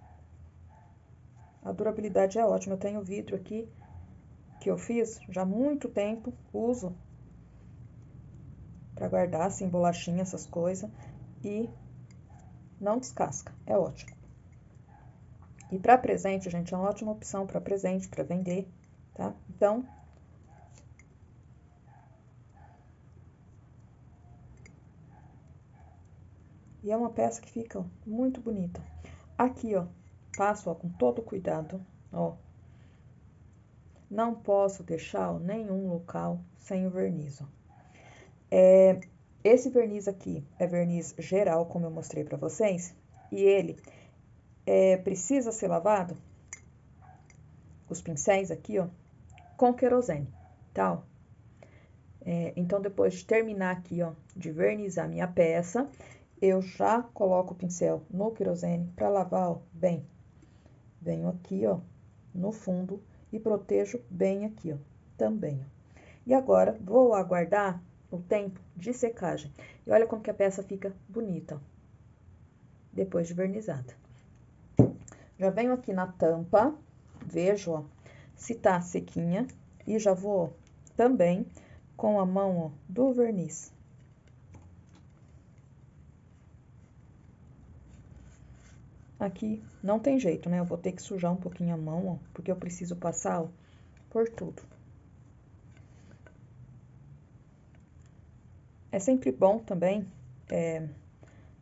a durabilidade é ótima. Eu tenho vidro aqui que eu fiz já há muito tempo, uso para guardar, assim, bolachinha, essas coisas, e não descasca, é ótimo. E para presente, gente, é uma ótima opção para presente, para vender, tá? Então, e é uma peça que fica, ó, muito bonita. Aqui, ó, passo, ó, com todo cuidado, ó. Não posso deixar, ó, nenhum local sem o verniz, ó. Esse verniz aqui é verniz geral, como eu mostrei pra vocês, e ele precisa ser lavado, os pincéis aqui, ó, com querosene, tá? Então, depois de terminar aqui, ó, de vernizar minha peça, eu já coloco o pincel no querosene pra lavar, ó, bem. Venho aqui, ó, no fundo e protejo bem aqui, ó, também, ó. E agora, vou aguardar o tempo de secagem. E olha como que a peça fica bonita, ó, depois de vernizada. Já venho aqui na tampa, vejo, ó, se tá sequinha, e já vou também com a mão, ó, do verniz. Aqui não tem jeito, né? Eu vou ter que sujar um pouquinho a mão, ó, porque eu preciso passar, ó, por tudo. É sempre bom também,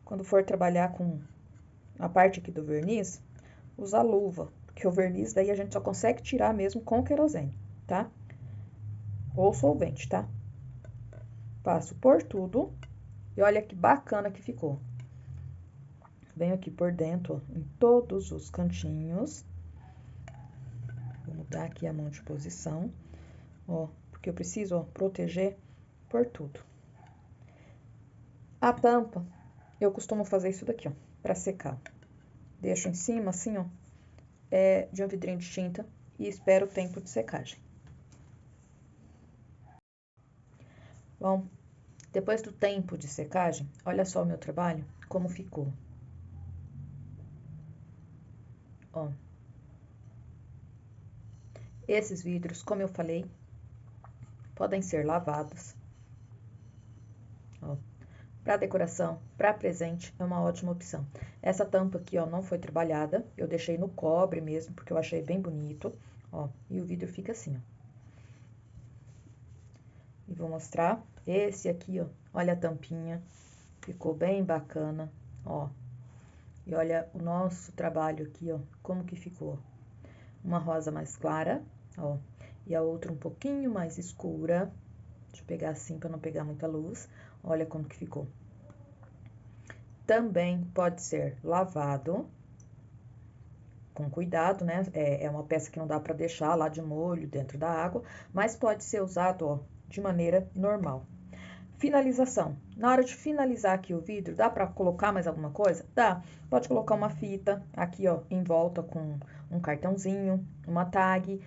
quando for trabalhar com a parte aqui do verniz, usar luva, porque o verniz daí a gente só consegue tirar mesmo com querosene, tá? Ou solvente, tá? Passo por tudo e olha que bacana que ficou. Venho aqui por dentro, ó, em todos os cantinhos. Vou mudar aqui a mão de posição, ó, porque eu preciso, ó, proteger por tudo. A tampa, eu costumo fazer isso daqui, ó, pra secar. Deixo em cima, assim, ó, de um vidrinho de tinta e espero o tempo de secagem. Bom, depois do tempo de secagem, olha só o meu trabalho, como ficou. Ó. Esses vidros, como eu falei, podem ser lavados. Ó. para decoração, para presente, é uma ótima opção. Essa tampa aqui, ó, não foi trabalhada, eu deixei no cobre mesmo, porque eu achei bem bonito, ó, e o vidro fica assim, ó. E vou mostrar esse aqui, ó, olha a tampinha, ficou bem bacana, ó. E olha o nosso trabalho aqui, ó, como que ficou. Uma rosa mais clara, ó, e a outra um pouquinho mais escura. Deixa eu pegar assim para não pegar muita luz. Olha como que ficou. Também pode ser lavado com cuidado, né? É uma peça que não dá para deixar lá de molho dentro da água, mas pode ser usado, ó, de maneira normal. Finalização. Na hora de finalizar aqui o vidro, dá para colocar mais alguma coisa? Dá. Pode colocar uma fita aqui, ó, em volta com um cartãozinho, uma tag.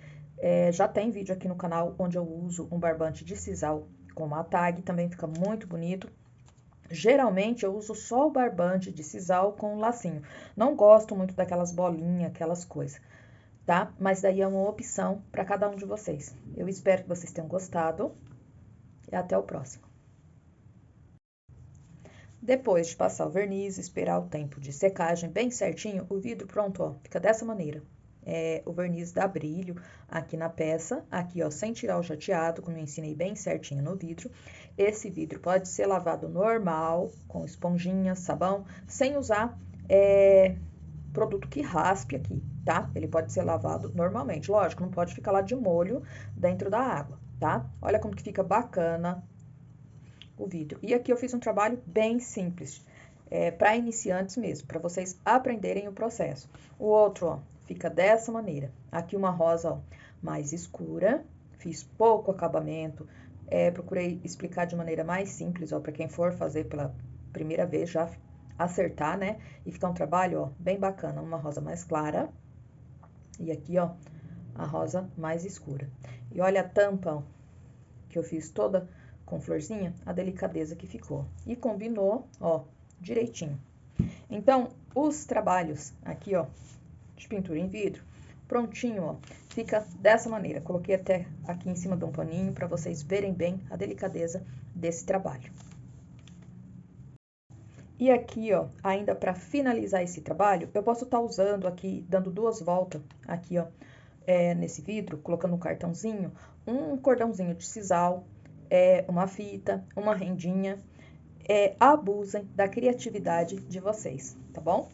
Já tem vídeo aqui no canal onde eu uso um barbante de sisal com uma tag, também fica muito bonito. Geralmente eu uso só o barbante de sisal com um lacinho. Não gosto muito daquelas bolinhas, aquelas coisas, tá? Mas daí é uma opção para cada um de vocês. Eu espero que vocês tenham gostado e até o próximo. Depois de passar o verniz, esperar o tempo de secagem bem certinho, o vidro pronto, ó, fica dessa maneira. O verniz dá brilho aqui na peça, aqui ó, sem tirar o jateado, como eu ensinei bem certinho no vidro. Esse vidro pode ser lavado normal, com esponjinha, sabão, sem usar produto que raspe aqui, tá? Ele pode ser lavado normalmente, lógico, não pode ficar lá de molho dentro da água, tá? Olha como que fica bacana o vidro. E aqui eu fiz um trabalho bem simples, para iniciantes mesmo, para vocês aprenderem o processo. O outro, ó, fica dessa maneira. Aqui uma rosa, ó, mais escura, fiz pouco acabamento, procurei explicar de maneira mais simples, ó, para quem for fazer pela primeira vez já acertar, né? E ficar um trabalho, ó, bem bacana. Uma rosa mais clara e aqui, ó, a rosa mais escura. E olha a tampa, ó, que eu fiz toda com florzinha, a delicadeza que ficou. E combinou, ó, direitinho. Então, os trabalhos aqui, ó, de pintura em vidro, prontinho, ó, fica dessa maneira. Coloquei até aqui em cima de um paninho para vocês verem bem a delicadeza desse trabalho. E aqui, ó, ainda para finalizar esse trabalho, eu posso estar usando aqui, dando 2 voltas aqui, ó, nesse vidro, colocando um cartãozinho, um cordãozinho de sisal, uma fita, uma rendinha. Abusem da criatividade de vocês, tá bom?